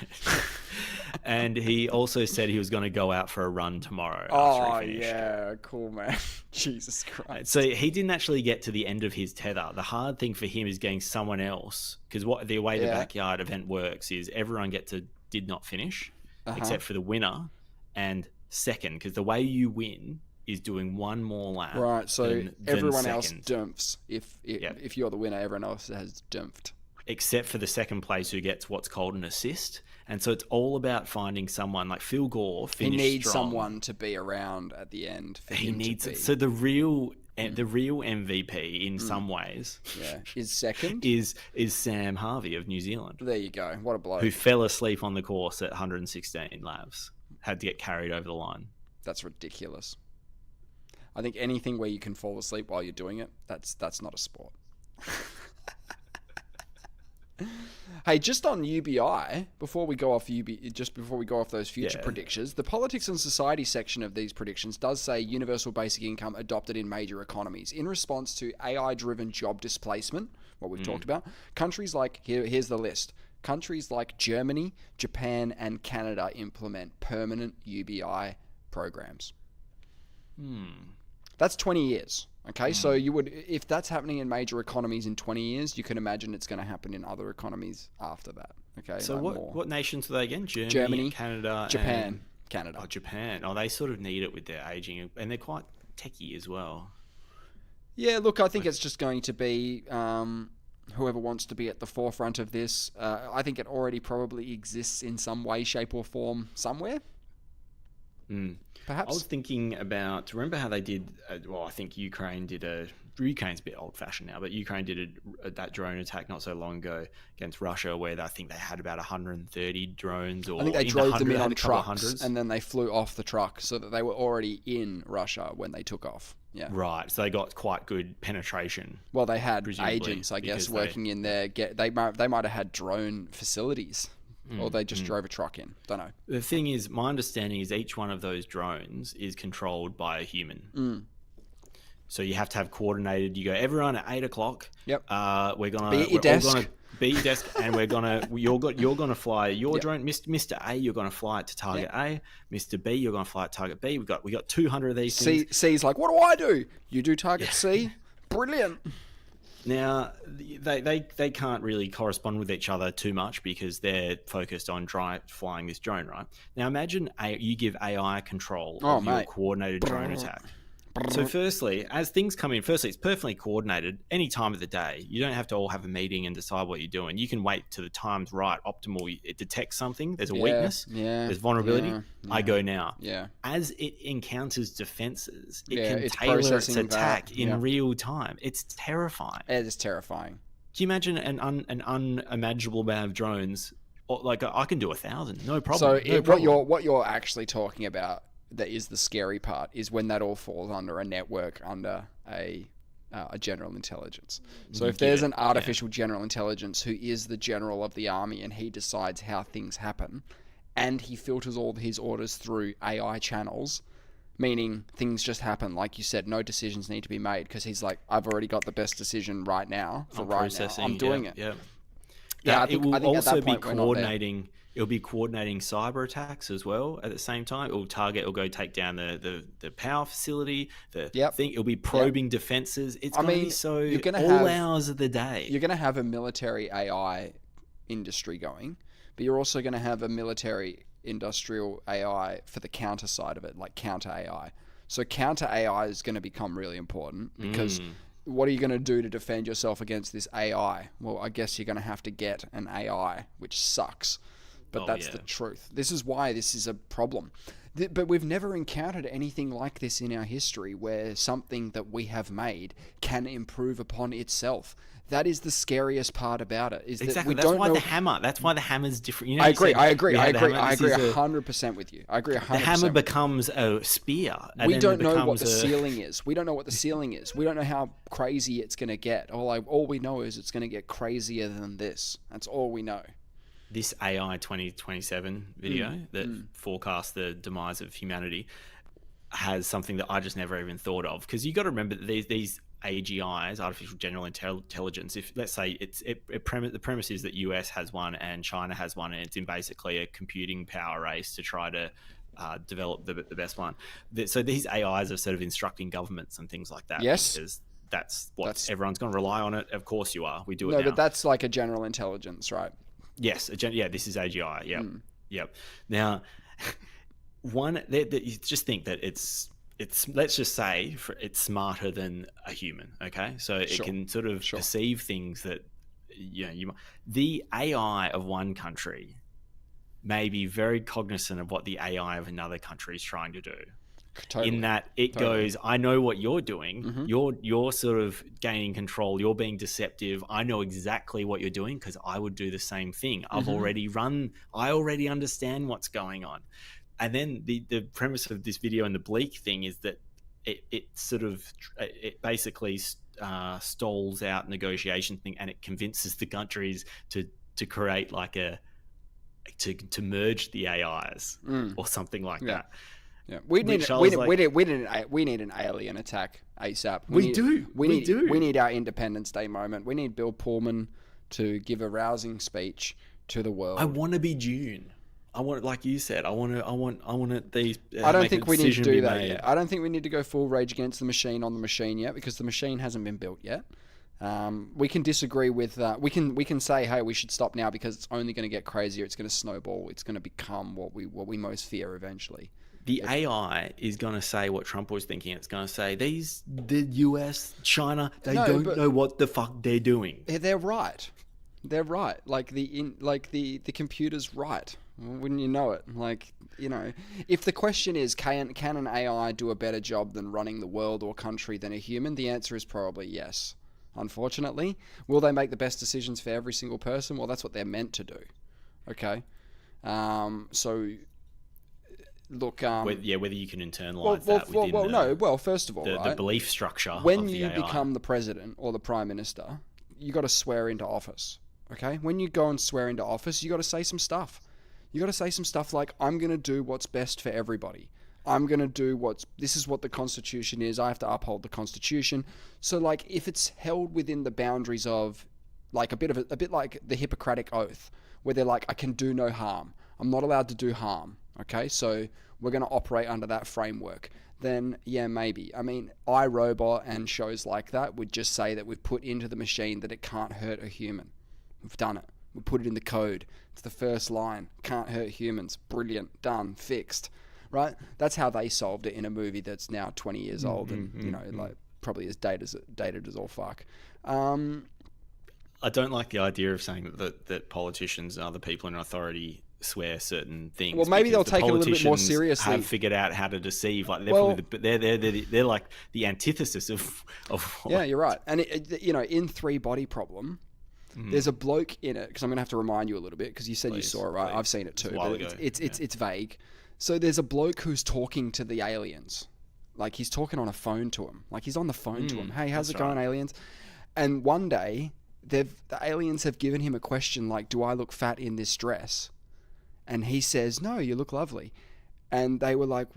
And he also said he was going to go out for a run tomorrow. Oh, yeah. Cool, man. Jesus Christ. So he didn't actually get to the end of his tether. The hard thing for him is getting someone else, because the way the backyard event works is everyone did not finish, except for the winner and second, because the way you win is doing one more lap. Right, so everyone else dumps. If you're the winner, everyone else has dumped. Except for the second place, who gets what's called an assist. And so it's all about finding someone like Phil Gore. He needs someone to be around at the end. He needs it. So the real MVP in some ways, is second. Is Sam Harvey of New Zealand. There you go. What a bloke. Who fell asleep on the course at 116 laps, had to get carried over the line. That's ridiculous. I think anything where you can fall asleep while you're doing it, that's not a sport. Hey, just on UBI, before we go off those future predictions, the politics and society section of these predictions does say universal basic income adopted in major economies in response to AI-driven job displacement, what we've talked about. Countries like, here's the list. Countries like Germany, Japan, and Canada implement permanent UBI programs. That's 20 years. Okay, so you would, if that's happening in major economies in 20 years, you can imagine it's going to happen in other economies after that. Okay, so what nations are they again? Germany, Canada, Japan, Canada. Oh, Japan. Oh, they sort of need it with their aging, and they're quite techie as well. Yeah, look, I think it's just going to be whoever wants to be at the forefront of this. I think it already probably exists in some way, shape, or form somewhere. Perhaps. I was thinking about, remember how they did, I think Ukraine's a bit old-fashioned now, but Ukraine did that drone attack not so long ago against Russia, where I think they had about 130 drones. Or I think they drove them in on trucks, and then they flew off the truck, so that they were already in Russia when they took off. Yeah. Right, so they got quite good penetration. Well, they had agents, I guess, working in there. They might have had drone facilities. Or they just drove a truck in. Don't know. The thing is, my understanding is each one of those drones is controlled by a human. So you have to have coordinated. You go, everyone at 8 o'clock. Yep. We're gonna be at your desk. Be at your desk, and you're gonna fly your drone, Mr. A. You're gonna fly it to target A. Mr. B. You're gonna fly it to target B. We got 200 of these things. C's like, what do I do? You do target C. Brilliant. Now, they can't really correspond with each other too much because they're focused on flying this drone, right? Now, imagine you give AI control of your coordinated drone attack. So firstly, as things come in, it's perfectly coordinated any time of the day. You don't have to all have a meeting and decide what you're doing. You can wait till the time's right, optimal. It detects something. There's a weakness. There's vulnerability. I go now. As it encounters defenses, it can tailor its attack in real time. It's terrifying. It is terrifying. Can you imagine an unimaginable amount of drones? Like I can do 1,000, no problem. So what you're actually talking about, that is the scary part, is when that all falls under a network, under a general intelligence. So if there's an artificial general intelligence who is the general of the army, and he decides how things happen, and he filters all his orders through AI channels, meaning things just happen, like you said, no decisions need to be made, because he's like, I've already got the best decision right now for right now. I'm doing it. I think it will also be coordinating. It'll be coordinating cyber attacks as well at the same time. It'll go take down the power facility, thing. It'll be probing defenses. It's going to be so all hours of the day. You're going to have a military AI industry going, but you're also going to have a military industrial AI for the counter side of it, like counter AI. So counter AI is going to become really important, because what are you going to do to defend yourself against this AI? Well, I guess you're going to have to get an AI, which sucks. But that's the truth. This is why this is a problem. But we've never encountered anything like this in our history, where something that we have made can improve upon itself. That is the scariest part about it. Is exactly. That we don't know. That's why the hammer's different. You know, I agree 100% with you. I agree 100%. The hammer becomes a spear. We don't know what the ceiling is. We don't know what the ceiling is. We don't know how crazy it's going to get. All we know is it's going to get crazier than this. That's all we know. This AI 2027 video that forecasts the demise of humanity has something that I just never even thought of. Because you got to remember that these AGIs, artificial general intelligence, if let's say the premise is that US has one and China has one, and it's in basically a computing power race to try to develop the best one. So these AIs are sort of instructing governments and things like that. Yes. Because that's everyone's going to rely on it. Of course you are. We do it now. No, but that's like a general intelligence, right? Yes, this is AGI. Yep. Now, you just think that it's let's just say it's smarter than a human. Okay, so it can sort of perceive things that the AI of one country may be very cognizant of what the AI of another country is trying to do. Totally. In that it goes, I know what you're doing. You're sort of gaining control. You're being deceptive. I know exactly what you're doing because I would do the same thing. I already understand what's going on. And then the premise of this video and the bleak thing is that it basically stalls out negotiation thing, and it convinces the countries to create like to merge the AIs or something like that. Yeah, we need an alien attack ASAP. We need our Independence Day moment. We need Bill Pullman to give a rousing speech to the world. I want to be Dune. I want, like you said, I want these. I don't think we need to do that yet. I don't think we need to go full Rage Against the Machine on the machine yet, because the machine hasn't been built yet. We can disagree with. We can say, hey, we should stop now because it's only going to get crazier. It's going to snowball. It's going to become what we most fear eventually. The AI is going to say what Trump was thinking. It's going to say the US, China, they don't know what the fuck they're doing. They're right. They're right. Like the computer's right. Wouldn't you know it? Like, you know, if the question is can an AI do a better job than running the world or country than a human, the answer is probably yes. Unfortunately, will they make the best decisions for every single person? Well, that's what they're meant to do. Okay, so. Look, whether you can internalize that within first of all, the belief structure. When you become the president or the prime minister, you got to swear into office. Okay, when you go and swear into office, you got to say some stuff. You got to say some stuff like, "I'm going to do what's best for everybody. I'm going to do this is what the Constitution is. I have to uphold the Constitution." So, like, if it's held within the boundaries of, like, a bit like the Hippocratic Oath, where they're like, "I can do no harm. I'm not allowed to do harm." Okay, so we're going to operate under that framework. Then, yeah, maybe. I mean, iRobot and shows like that would just say that we've put into the machine that it can't hurt a human. We've done it. We put it in the code. It's the first line. Can't hurt humans. Brilliant. Done. Fixed. Right? That's how they solved it in a movie that's now 20 years old and, like probably as dated as all fuck. I don't like the idea of saying that politicians and other people in authority swear certain things. Well, maybe they'll take it a little bit more seriously. Have figured out how to deceive. Like they're like the antithesis of. Yeah, you're right. And in Three Body Problem, there's a bloke in it, because I'm gonna have to remind you a little bit because you said you saw it, right? I've seen it too. It's vague. So there's a bloke who's talking to the aliens, like he's talking on a phone to him, like he's on the phone to him. Hey, how's it going, aliens? And one day, the aliens have given him a question like, "Do I look fat in this dress?" And he says, "No, you look lovely." And they were like,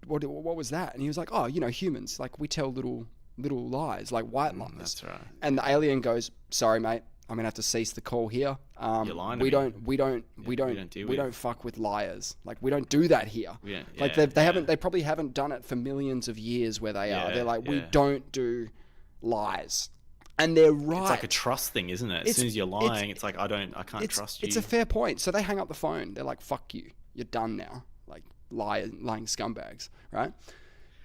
what was that? And he was like, "Oh, humans, like we tell little lies, like white lies." That's right. And the alien goes, "Sorry, mate, I'm gonna have to cease the call here. You're lying to we don't fuck with liars. Like we don't do that here. They probably haven't done it for millions of years where they are. They're like, we don't do lies." And they're right. It's like a trust thing, isn't it? As soon as you're lying, it's like I can't trust you. It's a fair point. So they hang up the phone. They're like, "Fuck you. You're done now." Like lying scumbags, right?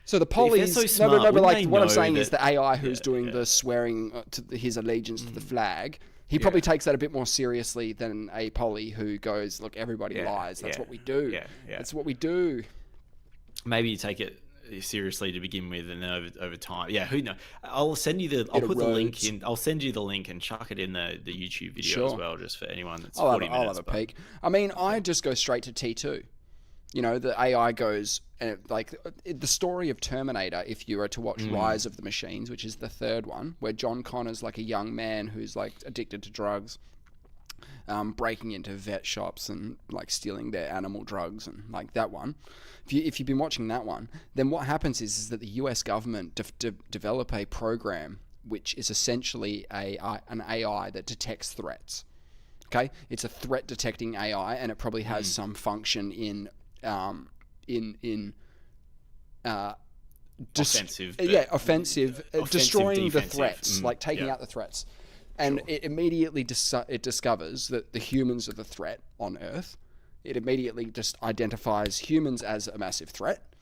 So the police. What I'm saying is the AI who's doing the swearing to his allegiance to the flag. He probably takes that a bit more seriously than a poly who goes, "Look, everybody lies. That's what we do. That's what we do." Maybe you take it seriously to begin with, and then over time, who knows? I'll send you I'll put the link in. I'll send you the link and chuck it in the YouTube video as well, just for anyone that's 40 minutes. I'll have a peek. I mean, I just go straight to T2. The AI goes, and the story of Terminator, if you were to watch Rise of the Machines, which is the third one, where John Connor's like a young man who's like addicted to drugs, breaking into vet shops and like stealing their animal drugs, and like that one. If you've been watching that one, then what happens is that the US government develop a program which is essentially an AI that detects threats. Okay, it's a threat detecting AI, and it probably has some function in offensive, destroying the threats, like taking out the threats. And it immediately it discovers that the humans are the threat on Earth. It immediately just identifies humans as a massive threat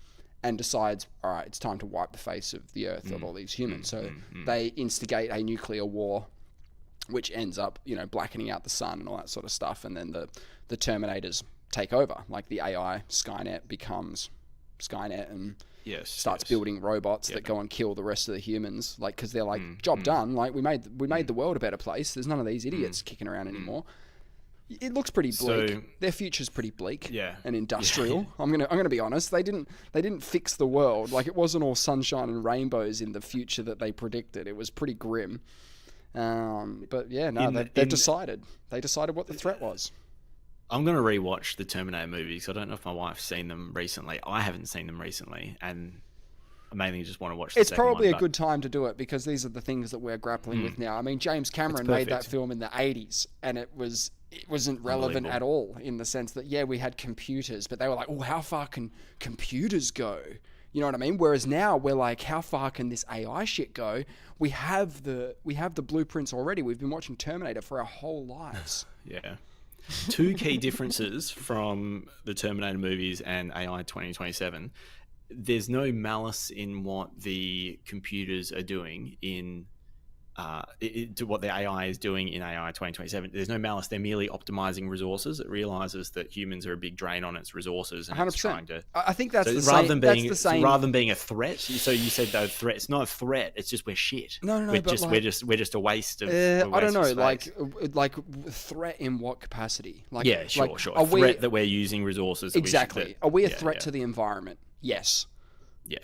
and decides, all right, it's time to wipe the face of the Earth of all these humans. So they instigate a nuclear war, which ends up, blackening out the sun and all that sort of stuff. And then the Terminators take over. Like the AI Skynet becomes Skynet and starts building robots that go and kill the rest of the humans. Like, because they're like, job done. Like we made the world a better place. There's none of these idiots kicking around anymore. It looks pretty bleak. So, their future's pretty bleak and industrial. Yeah. I'm gonna be honest. They didn't fix the world. Like, it wasn't all sunshine and rainbows in the future that they predicted. It was pretty grim. But yeah, no, they decided what the threat was. I'm going to rewatch the Terminator movies. I don't know if my wife's seen them recently. I haven't seen them recently, and I mainly just want to watch the second one. It's probably a good time to do it because these are the things that we're grappling with now. I mean, James Cameron made that film in the 80s, and it wasn't relevant at all, in the sense that, we had computers, but they were like, oh, how far can computers go? You know what I mean? Whereas now we're like, how far can this AI shit go? We have the blueprints already. We've been watching Terminator for our whole lives. Yeah. Two key differences from the Terminator movies and AI 2027. There's no malice in what the computers are doing in to what the AI is doing in AI 2027. There's no malice. They're merely optimizing resources. It realizes that humans are a big drain on its resources, and 100%. It's trying to. I think that's the same. Rather than being a threat, so you said though threat. It's not a threat. It's just we're shit. No. We're just a waste of. I don't know. Like threat in what capacity? Like, sure. A threat that we're using resources. Exactly. Are we a threat to the environment? Yes.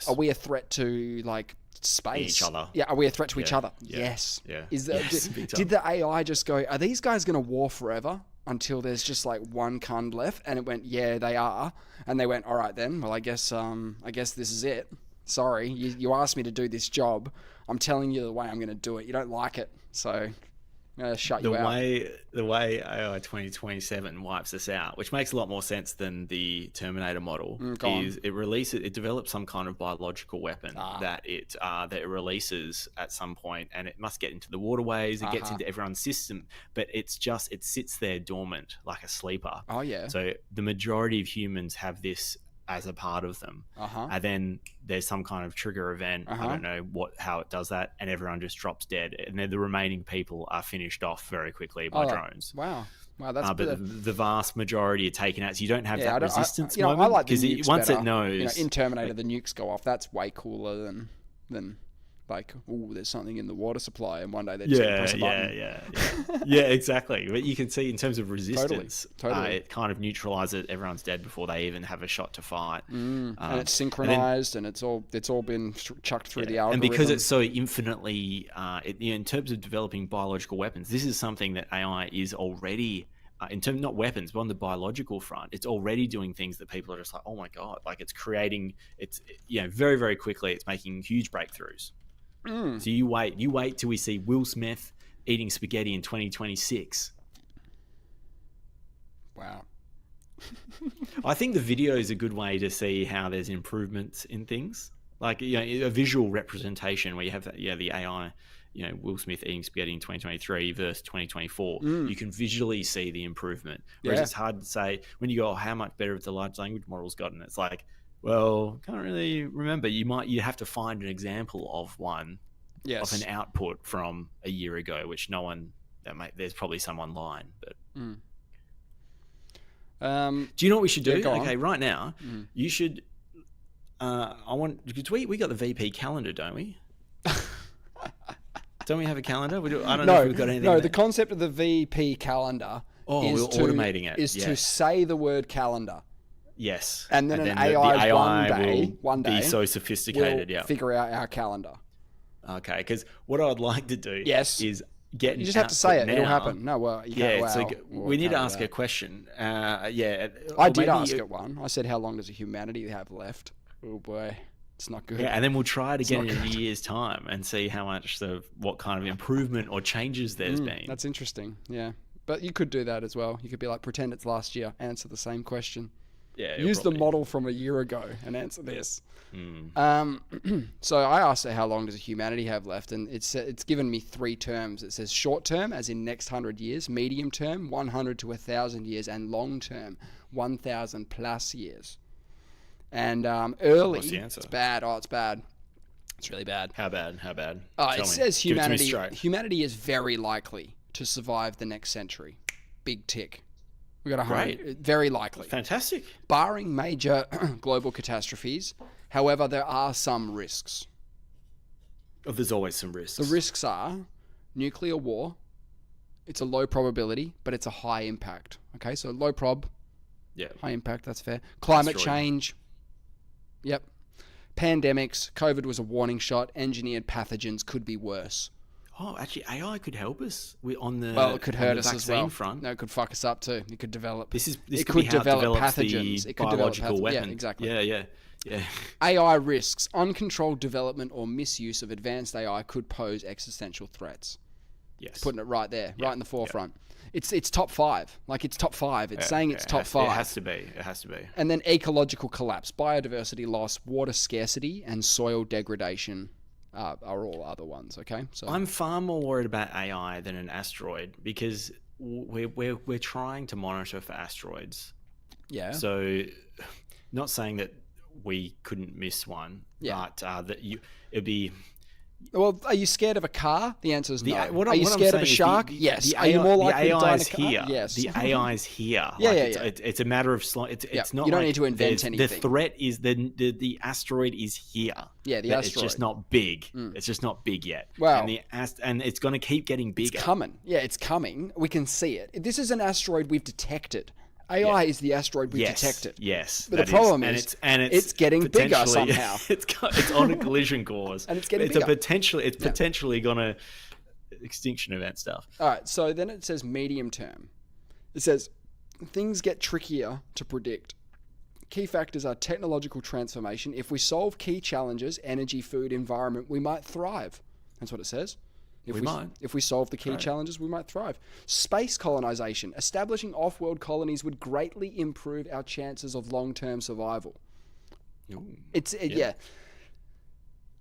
Are we a threat to like space? Each other. Yeah. Are we a threat to each other? Yes. Yeah. Did the AI just go, are these guys going to war forever until there's just like one cunt left? And it went, yeah, they are. And they went, all right then. Well, I guess this is it. Sorry, you asked me to do this job. I'm telling you the way I'm going to do it. You don't like it, so I'm going to shut you out. The way AI 2027 wipes us out, which makes a lot more sense than the Terminator model, is it develops some kind of biological weapon that it releases at some point, and it must get into the waterways. It gets into everyone's system, but it sits there dormant like a sleeper. Oh yeah. So the majority of humans have this as a part of them, and then there's some kind of trigger event. I don't know how it does that, and everyone just drops dead, and then the remaining people are finished off very quickly by drones. Wow, that's but the vast majority are taken out, so you don't have that resistance moment. I like the nukes once better. It knows. In Terminator, the nukes go off. That's way cooler than like, there's something in the water supply, and one day they just press a button. Yeah, exactly. But you can see in terms of resistance, totally. It kind of neutralizes. Everyone's dead before they even have a shot to fight. And it's synchronized, and it's all been chucked through the algorithm. And because it's so infinitely, in terms of developing biological weapons, this is something that AI is already. In terms, not weapons, but on the biological front, it's already doing things that people are just like, oh my god, like it's creating. It's very very quickly, it's making huge breakthroughs. So you wait till we see Will Smith eating spaghetti in 2026. Wow. I think the video is a good way to see how there's improvements in things. Like, a visual representation where you have the AI, Will Smith eating spaghetti in 2023 versus 2024. You can visually see the improvement. Whereas it's hard to say when you go, oh, how much better have the large language models gotten? It's like, well, can't really remember. You have to find an example of one, of an output from a year ago, which there's probably some online. But do you know what we should do? Okay, right now, you should. Because we got the VP calendar, don't we? Don't we have a calendar? I don't know if we've got anything. No, the concept of the VP calendar we're automating it. Is to say the word calendar. Yes. And then an AI one day be so sophisticated, will figure out our calendar. Okay, because what I'd like to do is get you just have to say it. It'll happen. No, well, you can't. So we need to ask a question. I did ask it one. I said, how long does humanity have left? Oh boy, it's not good. Yeah, and then we'll try it again in a year's time and see how much what kind of improvement or changes there's been. That's interesting. Yeah, but you could do that as well. You could be like, pretend it's last year, answer the same question. Yeah, use the model from a year ago and answer this. So I asked it, how long does humanity have left, and it's given me 3 terms. It says short term, as in next 100 years, medium term, 100 to 1,000 years, and long term, 1,000 plus years. And early, what's the answer? It's bad. Oh, it's bad. It's really bad. How bad? It says humanity is very likely to survive the next century. Big tick. We got 100. Very likely. Fantastic. Barring major global catastrophes, however, there are some risks. Oh, there's always some risks. The risks are nuclear war. It's a low probability, but it's a high impact. Okay, so low prob, high impact, that's fair. Climate change. Yep. Pandemics. COVID was a warning shot. Engineered pathogens could be worse. Oh, actually, AI could help us on the it could hurt us as well. Front. No, it could fuck us up too. It could develop. It could develop pathogens. It could biological weapon. Yeah, exactly. Yeah. AI risks. Uncontrolled development or misuse of advanced AI could pose existential threats. Yes. Putting it right there, right in the forefront. It's top 5. Like, it's top 5. It's saying it's top 5. It has to be. And then ecological collapse, biodiversity loss, water scarcity, and soil degradation are all other ones. Okay, so I'm far more worried about AI than an asteroid because we're trying to monitor for asteroids. Yeah. So, not saying that we couldn't miss one, but that it'd be. Well, are you scared of a car? The answer is no. Are you what scared of a shark? Yes. Are you more likely to die in a car? Here. Yes. The AI is here. It's a matter of it's not. You don't need to invent anything. The threat is the asteroid is here. Yeah, the asteroid. It's just not big. It's just not big yet. Well, and it's going to keep getting bigger. It's coming. Yeah, it's coming. We can see it. This is an asteroid we've detected. AI is the asteroid we've detected. Yes, but the problem is it's getting bigger somehow. It's on a collision course, and it's getting bigger. It's potentially gonna extinction event stuff. All right, so then it says medium term. It says things get trickier to predict. Key factors are technological transformation. If we solve key challenges, energy, food, environment, we might thrive. That's what it says. If we solve the key challenges, we might thrive. Space colonization. Establishing off-world colonies would greatly improve our chances of long-term survival.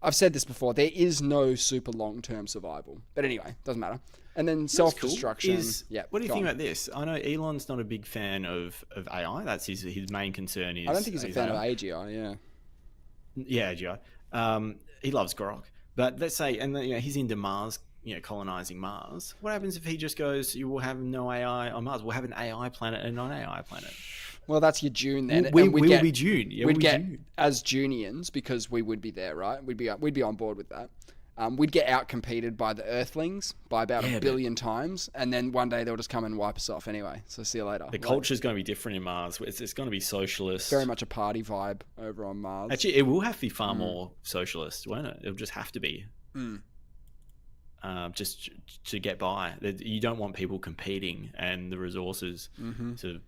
I've said this before. There is no super long-term survival. But anyway, doesn't matter. And then self-destruction. Cool. What do you think about this? I know Elon's not a big fan of AI. That's his main concern is... I don't think he's a fan of AGI, Yeah, AGI. He loves grok. But let's say, and he's into Mars, colonizing Mars. What happens if he just goes, you will have no AI on Mars? We'll have an AI planet and a non-AI planet. Well, that's your Dune then. We will be Dune. Yeah, we'd get as Junians because we would be there, right? We'd be on board with that. We'd get out-competed by the Earthlings by about a billion times, and then one day they'll just come and wipe us off anyway. So see you later. The culture's going to be different in Mars. It's going to be socialist. Very much a party vibe over on Mars. Actually, it will have to be far more socialist, won't it? It'll just have to be. Just to get by. You don't want people competing and the resources to,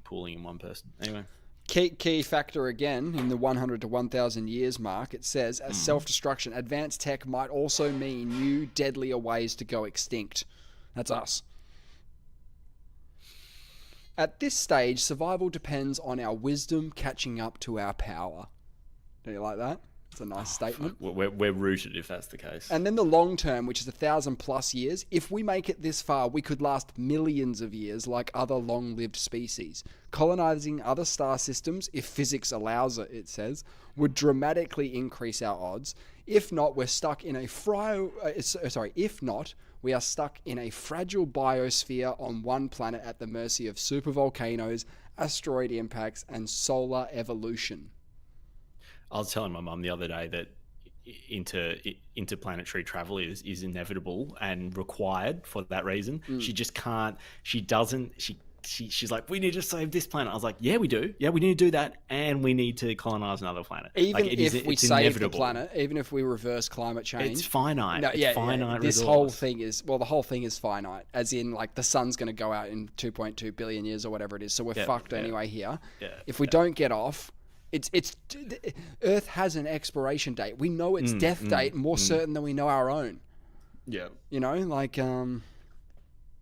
pooling in one person. Anyway. Key factor again in the 100 to 1,000 years mark, it says, as self-destruction, advanced tech might also mean new, deadlier ways to go extinct. That's us. At this stage, survival depends on our wisdom catching up to our power. Do you like that? It's a nice statement. We're rooted if that's the case. And then the long term, which is 1,000+ years. If we make it this far, we could last millions of years like other long-lived species. Colonizing other star systems, if physics allows it, it says, would dramatically increase our odds. If not, we're stuck in a we are stuck in a fragile biosphere on one planet at the mercy of supervolcanoes, asteroid impacts, and solar evolution. I was telling my mum the other day that interplanetary travel is inevitable and required for that reason. She just can't. She's like, we need to save this planet. I was like, yeah, we do. Yeah, we need to do that, and we need to colonize another planet. Even if we save the planet, even if we reverse climate change, it's finite. No, it's finite. This whole thing is the whole thing is finite. As in, like, the sun's going to go out in 2.2 billion years or whatever it is. So we're fucked anyway here. If we don't get off. It's Earth has an expiration date. We know its death date more certain than we know our own. Yeah.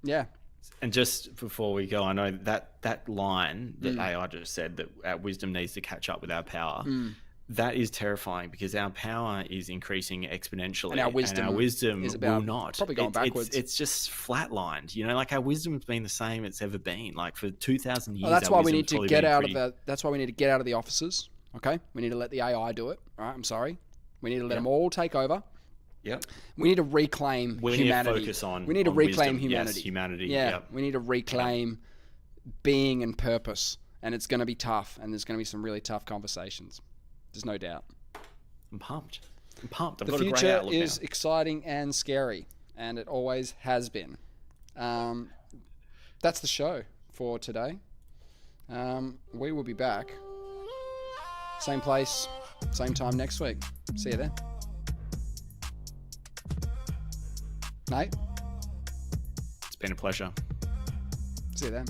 Yeah. And just before we go, I know that line that AI just said, that our wisdom needs to catch up with our power. That is terrifying because our power is increasing exponentially, and our wisdom will not. Probably going backwards. It's just flatlined. Like our wisdom's been the same it's ever been. Like for 2,000 years. Well, that's why we need to get out of That's why we need to get out of the offices. Okay, we need to let the AI do it. All right, I'm sorry. We need to let them all take over. Yep. We need to reclaim humanity. Need to focus on. We need to reclaim humanity. Yes, humanity. Yeah. We need to reclaim being and purpose. And it's going to be tough, and there's going to be some really tough conversations. There's no doubt. I'm pumped. I've the got a great future outlook is now. exciting and scary, and it always has been. That's the show for today. We will be back. Same place, same time next week. See you then. Nate? It's been a pleasure. See you then.